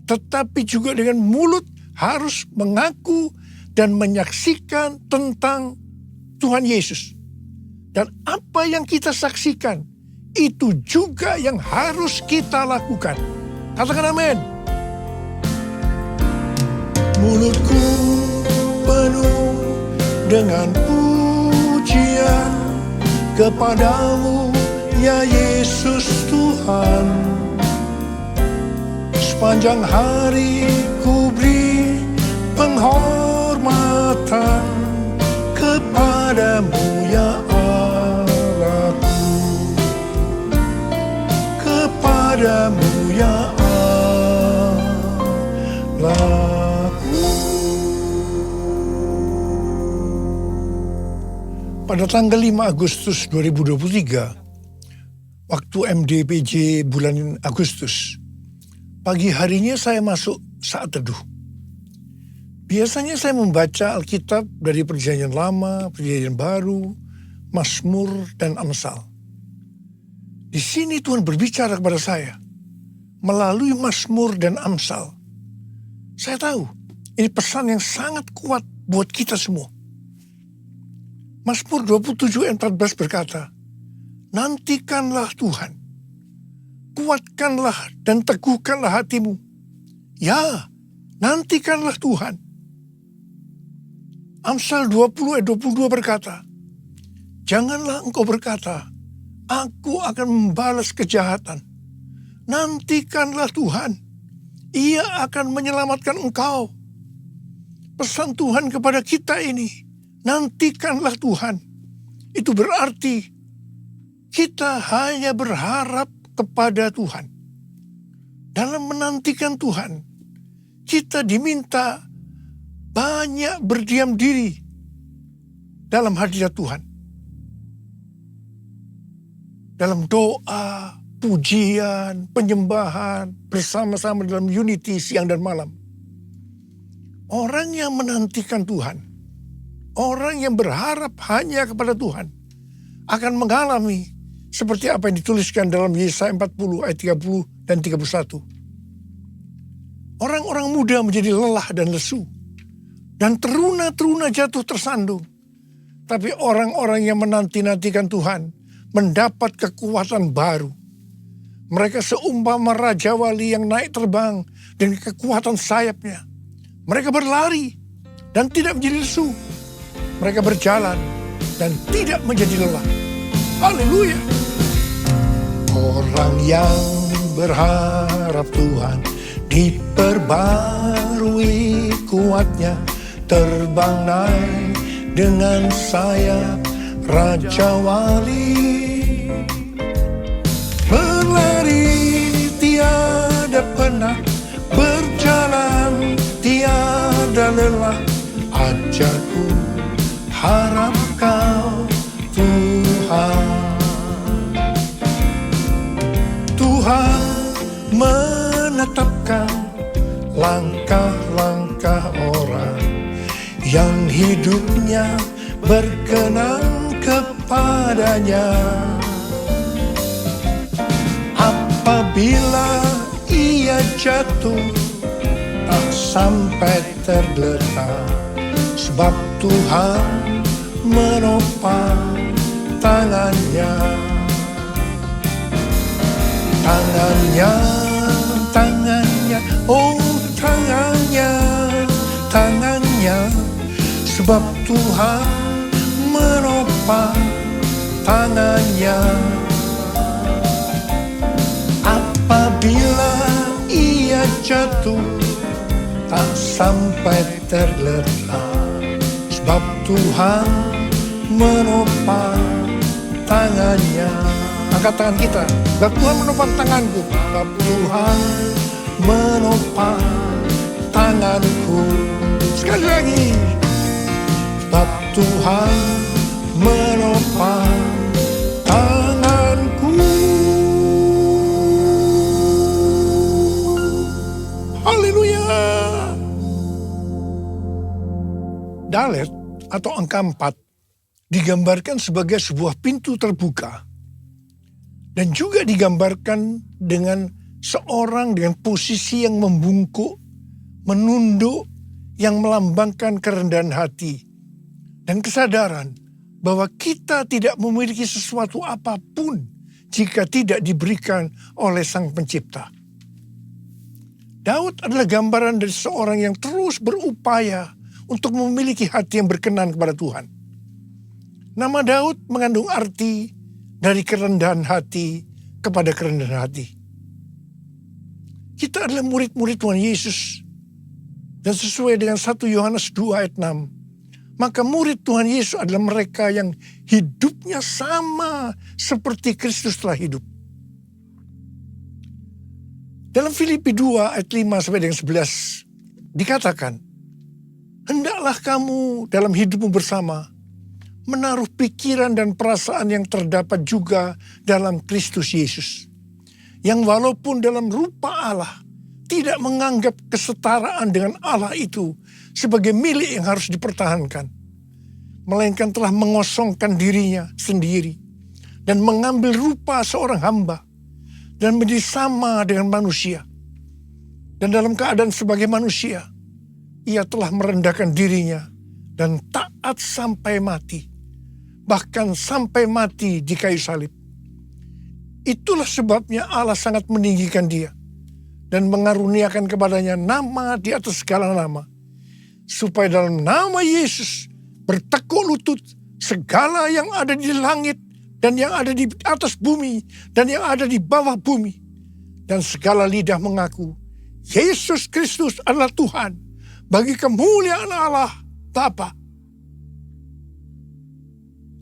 tetapi juga dengan mulut harus mengaku dan menyaksikan tentang Tuhan Yesus. Dan apa yang kita saksikan, itu juga yang harus kita lakukan. Katakan amin. Mulutku penuh dengan pujian kepadamu, ya Yesus Tuhan. Sepanjang hari ku beri penghormatan kepadamu, ya Allahku. Kepadamu, ya Allahku. Pada tanggal 5 Agustus 2023, waktu MDPJ bulan Agustus, pagi harinya saya masuk saat teduh. Biasanya saya membaca Alkitab dari Perjanjian Lama, Perjanjian Baru, Mazmur, dan Amsal. Di sini Tuhan berbicara kepada saya melalui Mazmur dan Amsal. Saya tahu ini pesan yang sangat kuat buat kita semua. Mazmur 27 ayat 14 berkata, nantikanlah Tuhan, kuatkanlah dan teguhkanlah hatimu. Ya, nantikanlah Tuhan. Amsal 20 ayat 22 berkata, janganlah engkau berkata, aku akan membalas kejahatan. Nantikanlah Tuhan, Ia akan menyelamatkan engkau. Pesan Tuhan kepada kita ini, nantikanlah Tuhan. Itu berarti kita hanya berharap kepada Tuhan. Dalam menantikan Tuhan, kita diminta banyak berdiam diri dalam hadirat Tuhan. Dalam doa, pujian, penyembahan, bersama-sama dalam unity siang dan malam. Orang yang menantikan Tuhan, orang yang berharap hanya kepada Tuhan, akan mengalami seperti apa yang dituliskan dalam Yesaya 40 ayat 30 dan 31. Orang-orang muda menjadi lelah dan lesu, dan teruna-teruna jatuh tersandung. Tapi orang-orang yang menanti-nantikan Tuhan mendapat kekuatan baru. Mereka seumpama raja wali yang naik terbang dengan kekuatan sayapnya. Mereka berlari dan tidak menjadi lesu. Mereka berjalan dan tidak menjadi lelah. Haleluya. Orang yang berharap Tuhan diperbarui kuatnya, terbang naik dengan sayap raja wali. Berlari tiada pernah, berjalan tiada lelah. Ajarku harap kau Tuhan. Tuhan menetapkan langkah-langkah orang yang hidupnya berkenan kepadanya. Apabila ia jatuh, tak sampai tergeletak, sebab Tuhan menopang tangannya. Tangannya, tangannya, oh tangannya, tangannya, sebab Tuhan menopang tangannya. Apabila ia jatuh, tak sampai tergeletak, sebab Tuhan menopang tangannya. Angkat tangan kita, sebab Tuhan menopang tanganku, sebab Tuhan menopang tanganku. Sekali lagi, sebab Tuhan menopang tanganku. Haleluya. Dalet atau angka 4 digambarkan sebagai sebuah pintu terbuka. Dan juga digambarkan dengan seorang dengan posisi yang membungkuk, menunduk, yang melambangkan kerendahan hati. Dan kesadaran bahwa kita tidak memiliki sesuatu apapun jika tidak diberikan oleh Sang Pencipta. Daud adalah gambaran dari seorang yang terus berupaya untuk memiliki hati yang berkenan kepada Tuhan. Nama Daud mengandung arti dari kerendahan hati kepada kerendahan hati. Kita adalah murid-murid Tuhan Yesus. Dan sesuai dengan 1 Yohanes 2 ayat 6. Maka murid Tuhan Yesus adalah mereka yang hidupnya sama seperti Kristus telah hidup. Dalam Filipi 2 ayat 5 sampai dengan 11 dikatakan, hendaklah kamu dalam hidupmu bersama menaruh pikiran dan perasaan yang terdapat juga dalam Kristus Yesus. Yang walaupun dalam rupa Allah, tidak menganggap kesetaraan dengan Allah itu sebagai milik yang harus dipertahankan. Melainkan telah mengosongkan dirinya sendiri dan mengambil rupa seorang hamba dan menjadi sama dengan manusia. Dan dalam keadaan sebagai manusia, ia telah merendahkan dirinya dan taat sampai mati. Bahkan sampai mati di kayu salib. Itulah sebabnya Allah sangat meninggikan dia dan mengaruniakan kepadanya nama di atas segala nama, supaya dalam nama Yesus bertekuk lutut segala yang ada di langit dan yang ada di atas bumi dan yang ada di bawah bumi, dan segala lidah mengaku Yesus Kristus adalah Tuhan, bagi kemuliaan Allah Bapa.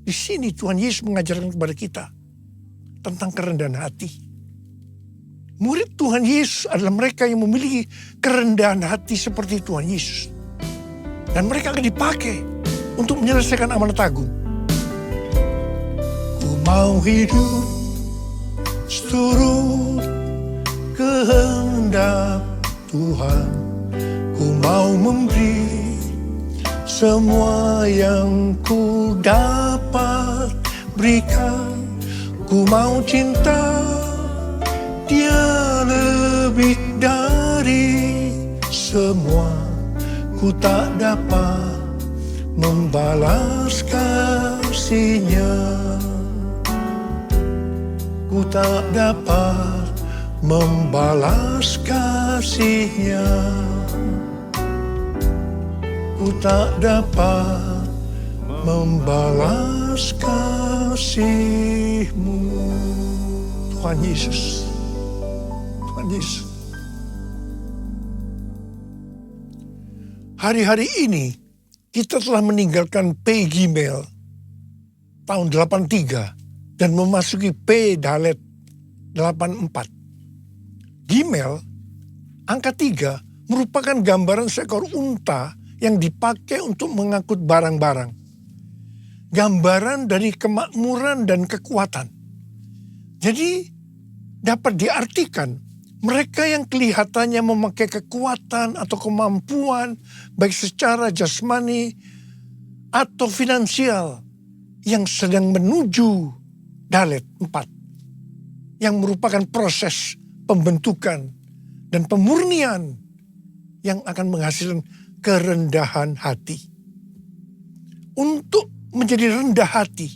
Di sini Tuhan Yesus mengajarkan kepada kita tentang kerendahan hati. Murid Tuhan Yesus adalah mereka yang memiliki kerendahan hati seperti Tuhan Yesus. Dan mereka akan dipakai untuk menyelesaikan amanat agung. Ku mau hidup seturut kehendak Tuhan. Ku mau memberi semua yang ku dapat berikan. Ku mau cinta dia lebih dari semua. Ku tak dapat membalas kasihnya. Ku tak dapat membalas kasih-Nya. Ku tak dapat membalas kasih-Mu. Tuhan Yesus. Tuhan Yesus. Hari-hari ini kita telah meninggalkan P Gimel tahun 83 dan memasuki P Dalet 84. Gimel, angka 3, merupakan gambaran seekor unta yang dipakai untuk mengangkut barang-barang. Gambaran dari kemakmuran dan kekuatan. Jadi dapat diartikan mereka yang kelihatannya memakai kekuatan atau kemampuan baik secara jasmani atau finansial yang sedang menuju Dalet 4 yang merupakan proses pembentukan dan pemurnian yang akan menghasilkan kerendahan hati. Untuk menjadi rendah hati,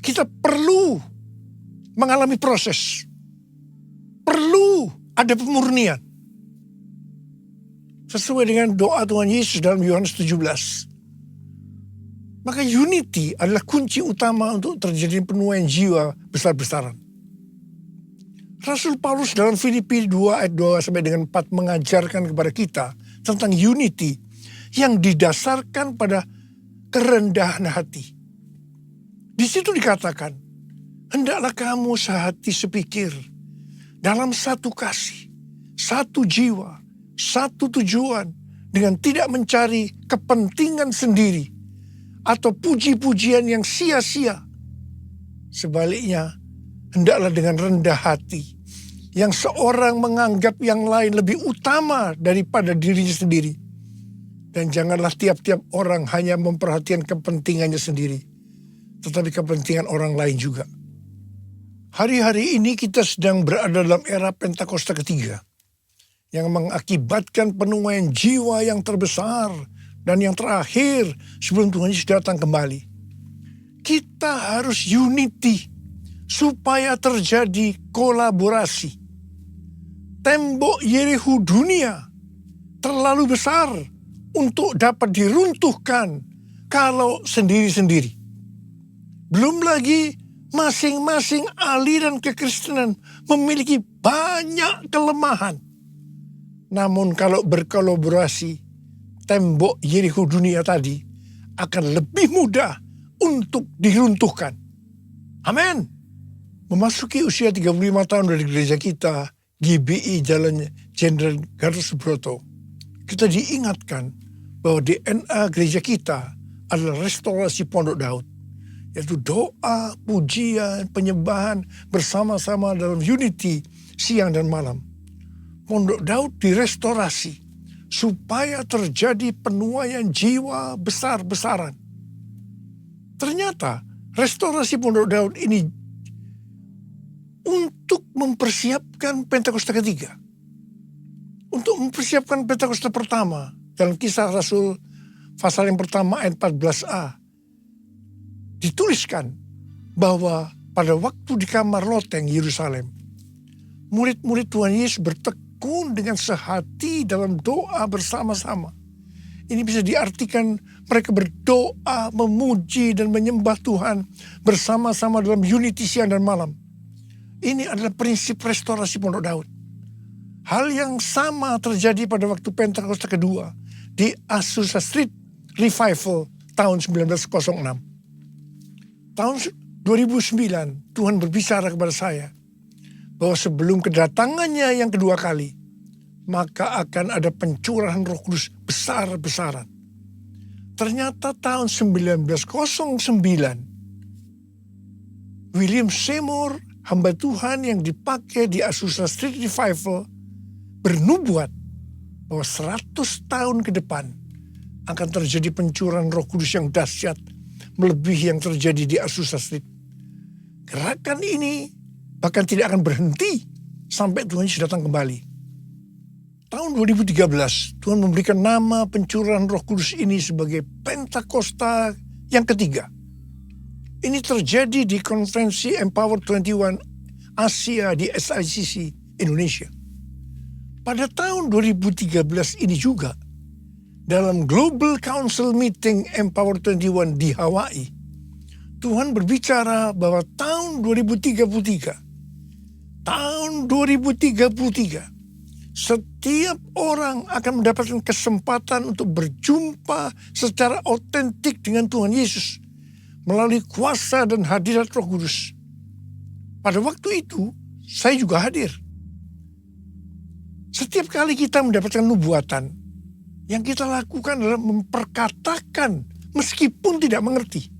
kita perlu mengalami proses. Perlu ada pemurnian. Sesuai dengan doa Tuhan Yesus dalam Yohanes 17. Maka unity adalah kunci utama untuk terjadi penuaian jiwa besar-besaran. Rasul Paulus dalam Filipi 2 ayat 2 sampai dengan 4 mengajarkan kepada kita tentang unity yang didasarkan pada kerendahan hati. Di situ dikatakan, hendaklah kamu sehati sepikir, dalam satu kasih, satu jiwa, satu tujuan, dengan tidak mencari kepentingan sendiri atau puji-pujian yang sia-sia. Sebaliknya, hendaklah dengan rendah hati, yang seorang menganggap yang lain lebih utama daripada dirinya sendiri. Dan janganlah tiap-tiap orang hanya memperhatikan kepentingannya sendiri, tetapi kepentingan orang lain juga. Hari-hari ini kita sedang berada dalam era Pentakosta ketiga yang mengakibatkan penuaian jiwa yang terbesar dan yang terakhir sebelum Tuhan Yesus datang kembali. Kita harus unity supaya terjadi kolaborasi. Tembok Yerikho dunia terlalu besar untuk dapat diruntuhkan kalau sendiri-sendiri. Belum lagi masing-masing aliran kekristenan memiliki banyak kelemahan. Namun kalau berkolaborasi, tembok Yerikho dunia tadi akan lebih mudah untuk diruntuhkan. Amin. Memasuki usia 35 tahun dari gereja kita, GBI Jalan Jenderal Gatot Subroto, kita diingatkan bahwa DNA gereja kita adalah restorasi Pondok Daud. Yaitu doa, pujian, penyembahan bersama-sama dalam unity siang dan malam. Pondok Daud direstorasi supaya terjadi penuaian jiwa besar-besaran. Ternyata restorasi Pondok Daud ini untuk mempersiapkan Pentakosta ketiga. Untuk mempersiapkan Pentakosta pertama dalam Kisah Rasul pasal yang pertama ayat 14a. Dituliskan bahwa pada waktu di kamar loteng Yerusalem, murid-murid Tuhan Yesus bertekun dengan sehati dalam doa bersama-sama. Ini bisa diartikan mereka berdoa, memuji dan menyembah Tuhan bersama-sama dalam unity siang dan malam. Ini adalah prinsip restorasi Pondok Daud. Hal yang sama terjadi pada waktu Pentakosta kedua di Azusa Street Revival tahun 1906. Tahun 2009, Tuhan berbicara kepada saya bahwa sebelum kedatangannya yang kedua kali, maka akan ada pencurahan Roh Kudus besar-besaran. Ternyata tahun 1909, William Seymour, hamba Tuhan yang dipakai di Azusa Street Revival, bernubuat bahwa 100 tahun ke depan akan terjadi pencurahan Roh Kudus yang dahsyat melebihi yang terjadi di Azusa Street. Gerakan ini bahkan tidak akan berhenti sampai Tuhan Yesus datang kembali. Tahun 2013, Tuhan memberikan nama pencurahan Roh Kudus ini sebagai Pentakosta yang ketiga. Ini terjadi di konferensi Empower 21 Asia di SICC Indonesia. Pada tahun 2013 ini juga, dalam Global Council Meeting Empower 21 di Hawaii, Tuhan berbicara bahwa tahun 2033, setiap orang akan mendapatkan kesempatan untuk berjumpa secara otentik dengan Tuhan Yesus melalui kuasa dan hadirat Roh Kudus. Pada waktu itu, saya juga hadir. Setiap kali kita mendapatkan nubuatan, yang kita lakukan adalah memperkatakan meskipun tidak mengerti.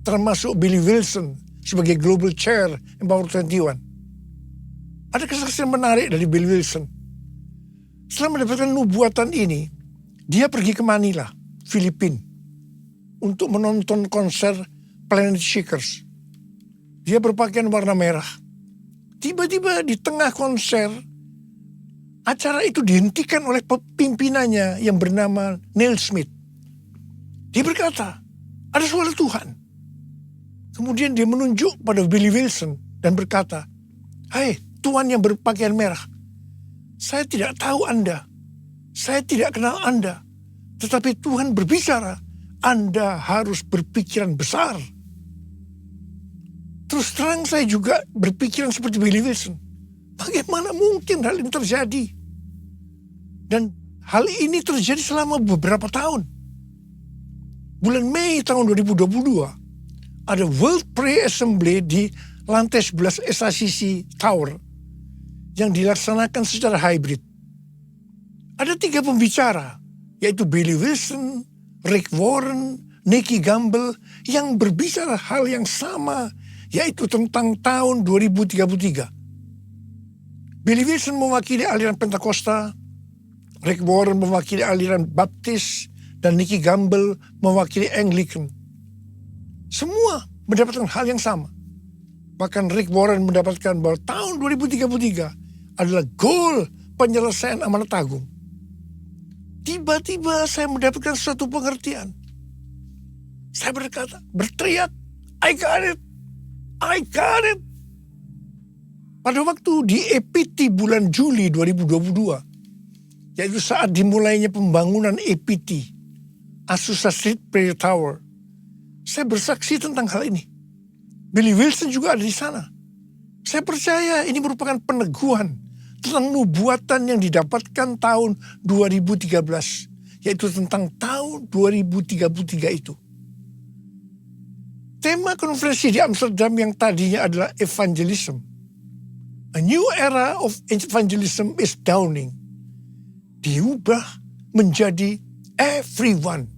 Termasuk Billy Wilson sebagai Global Chair Empower 21. Ada kesaksian menarik dari Billy Wilson. Setelah mendapatkan nubuatan ini, dia pergi ke Manila, Filipina, untuk menonton konser Planet Shakers. Dia berpakaian warna merah. Tiba-tiba di tengah konser, acara itu dihentikan oleh pimpinannya yang bernama Neil Smith. Dia berkata, ada suara Tuhan. Kemudian dia menunjuk pada Billy Wilson dan berkata, "Hai, Tuhan yang berpakaian merah, saya tidak tahu Anda, saya tidak kenal Anda, tetapi Tuhan berbicara, Anda harus berpikiran besar." Terus terang saya juga berpikiran seperti Billy Wilson. Bagaimana mungkin hal ini terjadi? Dan hal ini terjadi selama beberapa tahun. Bulan Mei tahun 2022, ada World Prayer Assembly di lantai 11 SICC Tower yang dilaksanakan secara hybrid. Ada 3 pembicara, yaitu Billy Wilson, Rick Warren, Nicky Gamble, yang berbicara hal yang sama, yaitu tentang tahun 2033. Billy Wilson mewakili aliran Pentakosta, Rick Warren mewakili aliran Baptis, dan Nicky Gamble mewakili Anglican. Semua mendapatkan hal yang sama. Bahkan Rick Warren mendapatkan bahwa tahun 2033 adalah goal penyelesaian amanat agung. Tiba-tiba saya mendapatkan suatu pengertian. Saya berteriak, I got it! I got it! Pada waktu di EPT bulan Juli 2022, yaitu saat dimulainya pembangunan EPT, Azusa Street Prayer Tower, saya bersaksi tentang hal ini. Billy Wilson juga ada di sana. Saya percaya ini merupakan peneguhan tentang nubuatan yang didapatkan tahun 2013, yaitu tentang tahun 2033 itu. Tema konferensi di Amsterdam yang tadinya adalah evangelism. A new era of evangelism is dawning. Diubah menjadi everyone.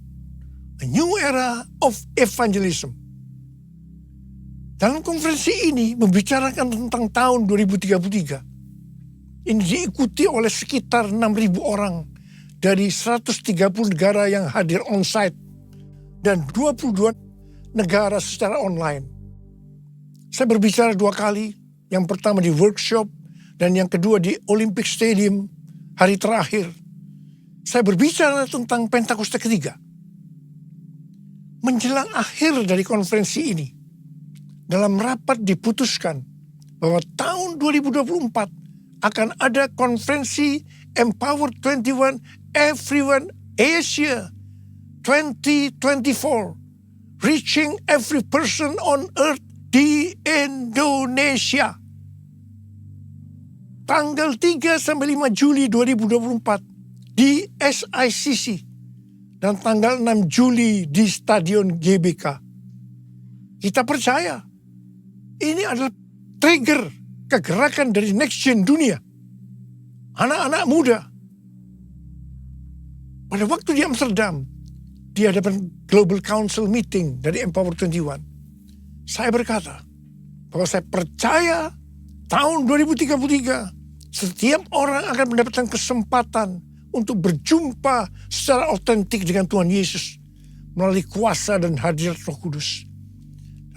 A new era of evangelism. Dalam konferensi ini membicarakan tentang tahun 2033. Ini diikuti oleh sekitar 6.000 orang dari 130 negara yang hadir on-site dan 22 negara secara online. Saya berbicara 2 kali. Yang pertama di workshop dan yang kedua di Olympic Stadium hari terakhir. Saya berbicara tentang Pentakosta ketiga. Menjelang akhir dari konferensi ini, dalam rapat diputuskan bahwa tahun 2024 akan ada konferensi Empower 21 Everyone Asia 2024, Reaching Every Person on Earth di Indonesia. Tanggal 3 sampai 5 Juli 2024 di SICC dan tanggal 6 Juli di Stadion GBK. Kita percaya ini adalah trigger kegerakan dari next gen dunia. Anak-anak muda. Pada waktu di Amsterdam, di hadapan Global Council Meeting dari Empower 21, saya berkata bahwa saya percaya tahun 2033 setiap orang akan mendapatkan kesempatan untuk berjumpa secara otentik dengan Tuhan Yesus melalui kuasa dan hadirat Roh Kudus.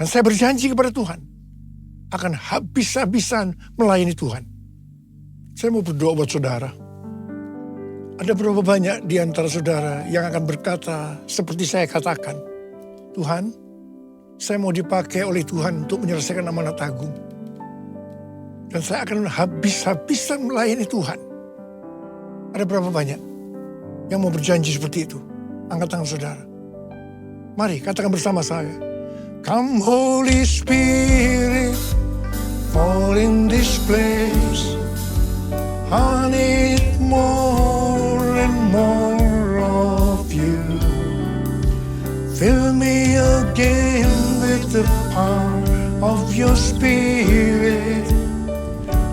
Dan saya berjanji kepada Tuhan akan habis-habisan melayani Tuhan. Saya mau berdoa buat saudara. Ada berapa banyak di antara saudara yang akan berkata seperti saya katakan, Tuhan, saya mau dipakai oleh Tuhan untuk menyelesaikan amanat agung. Dan saya akan habis-habisan melayani Tuhan. Ada berapa banyak yang mau berjanji seperti itu? Angkat tangan saudara. Mari katakan bersama saya. Come Holy Spirit, fall in this place. I need more and more of you. Fill me again with the power of your Spirit.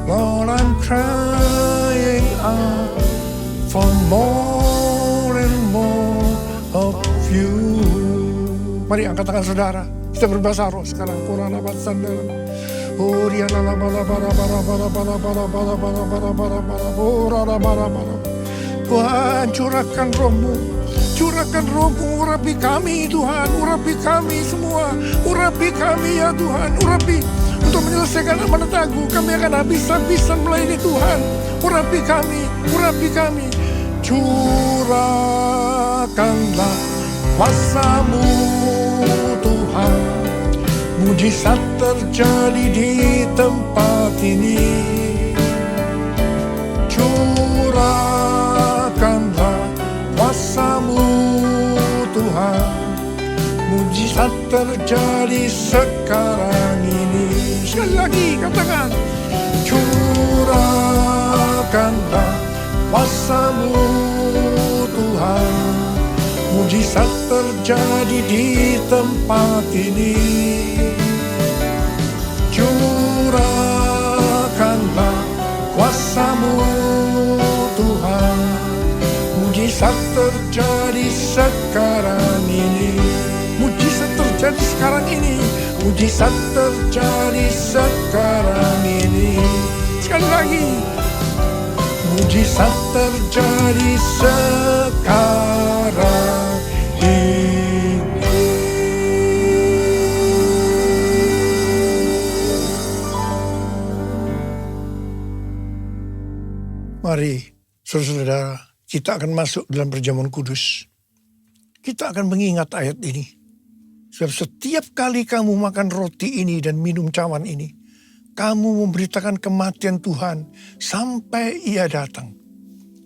Lord, I'm crying out for more and more of you. Mari angkat tangan saudara. Kita berbahasa roh sekarang. Qur'an abad sandal. Tuhan, curahkan rohmu. Curahkan rohmu, urapi kami Tuhan. Urapi kami semua. Urapi kami ya Tuhan. Urapi. Untuk menyelesaikan amanat Agung, kami akan habis-habisan melayani Tuhan. Urapi kami, urapi kami. Curahkanlah kuasa-Mu Tuhan. Mujizat terjadi di tempat ini. Curahkanlah kuasa-Mu Tuhan. Mujizat terjadi sekarang ini. Sekali lagi katakan. Curahkanlah kuasa-Mu Tuhan. Mujizat terjadi di tempat ini. Curahkanlah kuasa-Mu Tuhan. Mujizat terjadi sekarang ini. Mujizat terjadi sekarang ini. Mujizat terjadi sekarang ini. Sekali lagi. Mujizat terjadi sekarang ini. Mari, saudara-saudara, kita akan masuk dalam perjamuan kudus. Kita akan mengingat ayat ini. Sebab setiap kali kamu makan roti ini dan minum cawan ini, kamu memberitakan kematian Tuhan sampai Ia datang.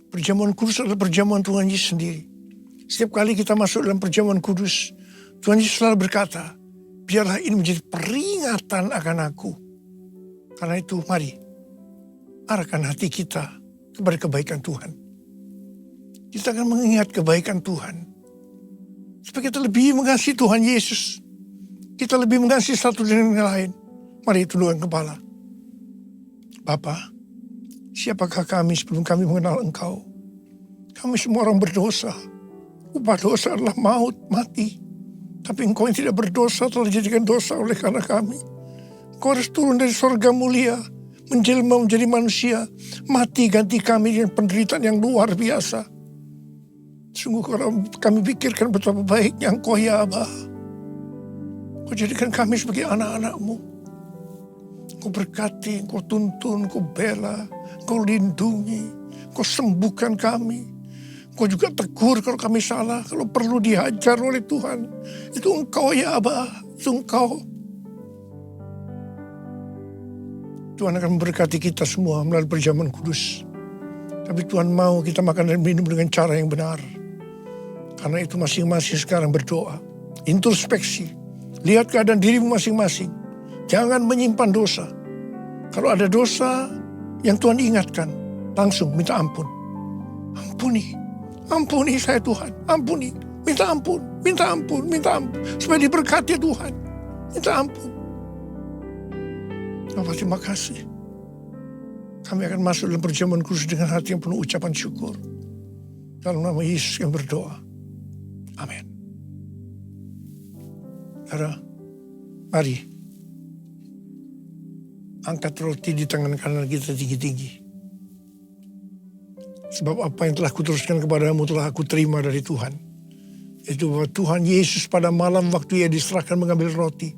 Perjamuan kudus adalah perjamuan Tuhan Yesus sendiri. Setiap kali kita masuk dalam perjamuan kudus, Tuhan Yesus selalu berkata, biarlah ini menjadi peringatan akan aku. Karena itu mari, arahkan hati kita kepada kebaikan Tuhan. Kita akan mengingat kebaikan Tuhan. Supaya kita lebih mengasihi Tuhan Yesus. Kita lebih mengasihi satu dengan yang lain. Mari tundukkan kepala. Bapa, siapakah kami sebelum kami mengenal Engkau? Kami semua orang berdosa. Upah dosa adalah maut, mati. Tapi Engkau yang tidak berdosa telah dijadikan dosa oleh karena kami. Engkau harus turun dari surga mulia, menjelma menjadi manusia, mati ganti kami dengan penderitaan yang luar biasa. Sungguh kalau kami pikirkan betapa baiknya Engkau ya Aba. Engkau jadikan kami sebagai anak-anak-Mu. Engkau berkati, Engkau tuntun, Engkau bela, Engkau lindungi, Engkau sembuhkan kami. Engkau juga tegur kalau kami salah, kalau perlu dihajar oleh Tuhan. Itu Engkau ya Aba, itu Engkau. Tuhan akan memberkati kita semua melalui perjamuan kudus. Tapi Tuhan mau kita makan dan minum dengan cara yang benar. Karena itu masing-masing sekarang berdoa. Introspeksi. Lihat keadaan dirimu masing-masing. Jangan menyimpan dosa. Kalau ada dosa yang Tuhan ingatkan, langsung minta ampun. Ampuni. Ampuni saya Tuhan. Ampuni. Minta ampun. Minta ampun. Minta ampun. Supaya diberkati Tuhan. Minta ampun. Bapak terima kasih. Kami akan masuk dalam perjamuan kudus dengan hati yang penuh ucapan syukur. Dalam nama Yesus yang berdoa. Amin. Saudara, mari. Angkat roti di tangan kanan kita tinggi-tinggi. Sebab apa yang telah kuteruskan kepadamu telah aku terima dari Tuhan. Itu bahwa Tuhan Yesus pada malam waktu Ia diserahkan mengambil roti.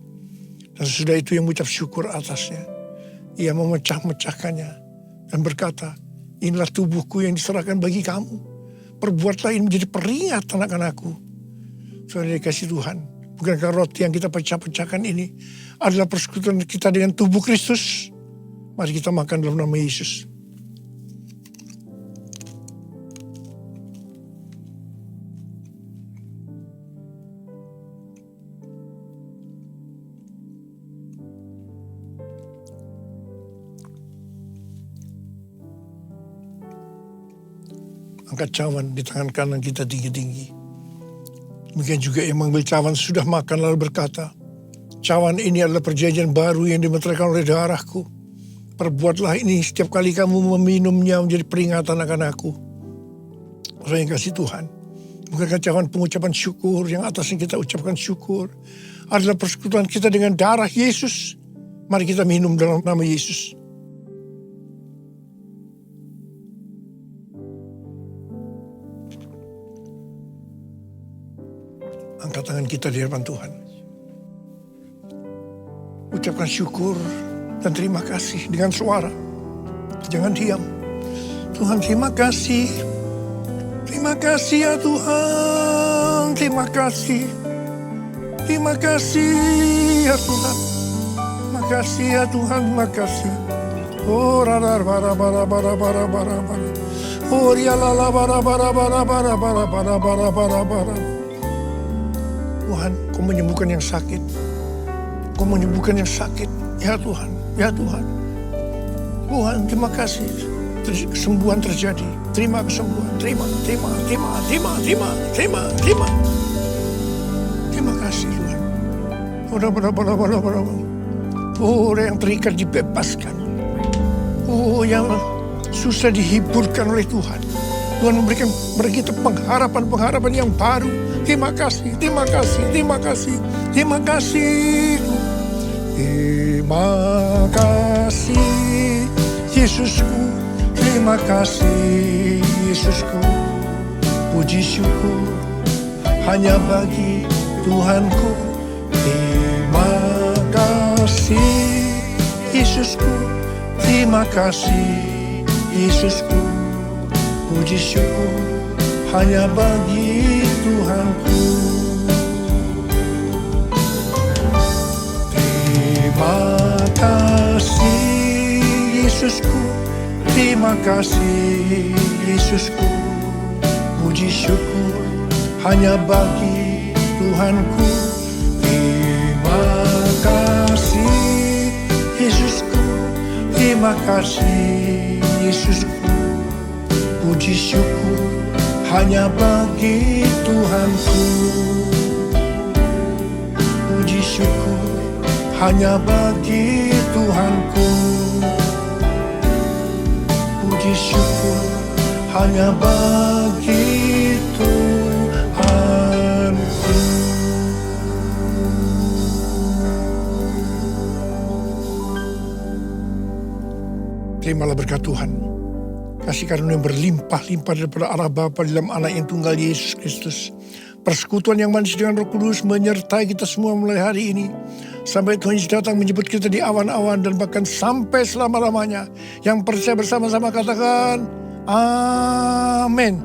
Dan sesudah itu yang mengucap syukur atasnya. Ia memecah-mecahkannya. Dan berkata, inilah tubuhku yang diserahkan bagi kamu. Perbuatlah ini menjadi peringatan akan aku. Saudara dikasih Tuhan. Bukankah roti yang kita pecah-pecahkan ini adalah persekutuan kita dengan tubuh Kristus? Mari kita makan dalam nama Yesus. Angkat cawan di tangan kanan kita tinggi-tinggi. Demikian juga yang mengambil cawan sudah makan lalu berkata, cawan ini adalah perjanjian baru yang dimeteraikan oleh darahku. Perbuatlah ini setiap kali kamu meminumnya menjadi peringatan akan aku. Orang yang kasih Tuhan. Bukankah cawan pengucapan syukur yang atasnya kita ucapkan syukur adalah persekutuan kita dengan darah Yesus. Mari kita minum dalam nama Yesus. Angkat tangan kita di hadapan Tuhan. Ucapkan syukur dan terima kasih dengan suara. Jangan diam. Tuhan, terima kasih. Terima kasih ya Tuhan. Terima kasih. Terima kasih ya Tuhan. Terima kasih ya Tuhan. Terima kasih. Oh, rara bara bara bara bara bara bara. Oh, rialala bara bara bara bara bara bara bara bara bara. Tuhan, Kau menyembuhkan yang sakit. Kau menyembuhkan yang sakit. Ya Tuhan, ya Tuhan. Tuhan, terima kasih. Kesembuhan terjadi. Terima kesembuhan. Terima. Terima kasih Tuhan. Oh, orang yang terikat dibebaskan. Oh, yang susah dihiburkan oleh Tuhan. Tuhan memberikan bagi kita pengharapan yang baru. Terima kasih. Terima kasih Yesusku. Terima kasih Yesusku. Puji syukur hanya bagi Tuhanku. Terima kasih Yesusku. Terima kasih Yesusku. Puji syukur hanya bagi Tuhanku. Terima kasih Yesusku. Terima kasih Yesusku. Puji syukur hanya bagi Tuhanku. Terima kasih Yesusku. Terima kasih Yesusku. Puji syukur hanya bagi Tuhanku. Puji syukur hanya bagi Tuhanku. Puji syukur hanya bagi Tuhanku. Terimalah berkat Tuhan. Kasih karunia yang berlimpah-limpah daripada Allah Bapa dalam Anak yang tunggal Yesus Kristus. Persekutuan yang manis dengan Roh Kudus menyertai kita semua mulai hari ini. Sampai Tuhan Yesus datang menjemput kita di awan-awan dan bahkan sampai selama-lamanya. Yang percaya bersama-sama katakan, Amin.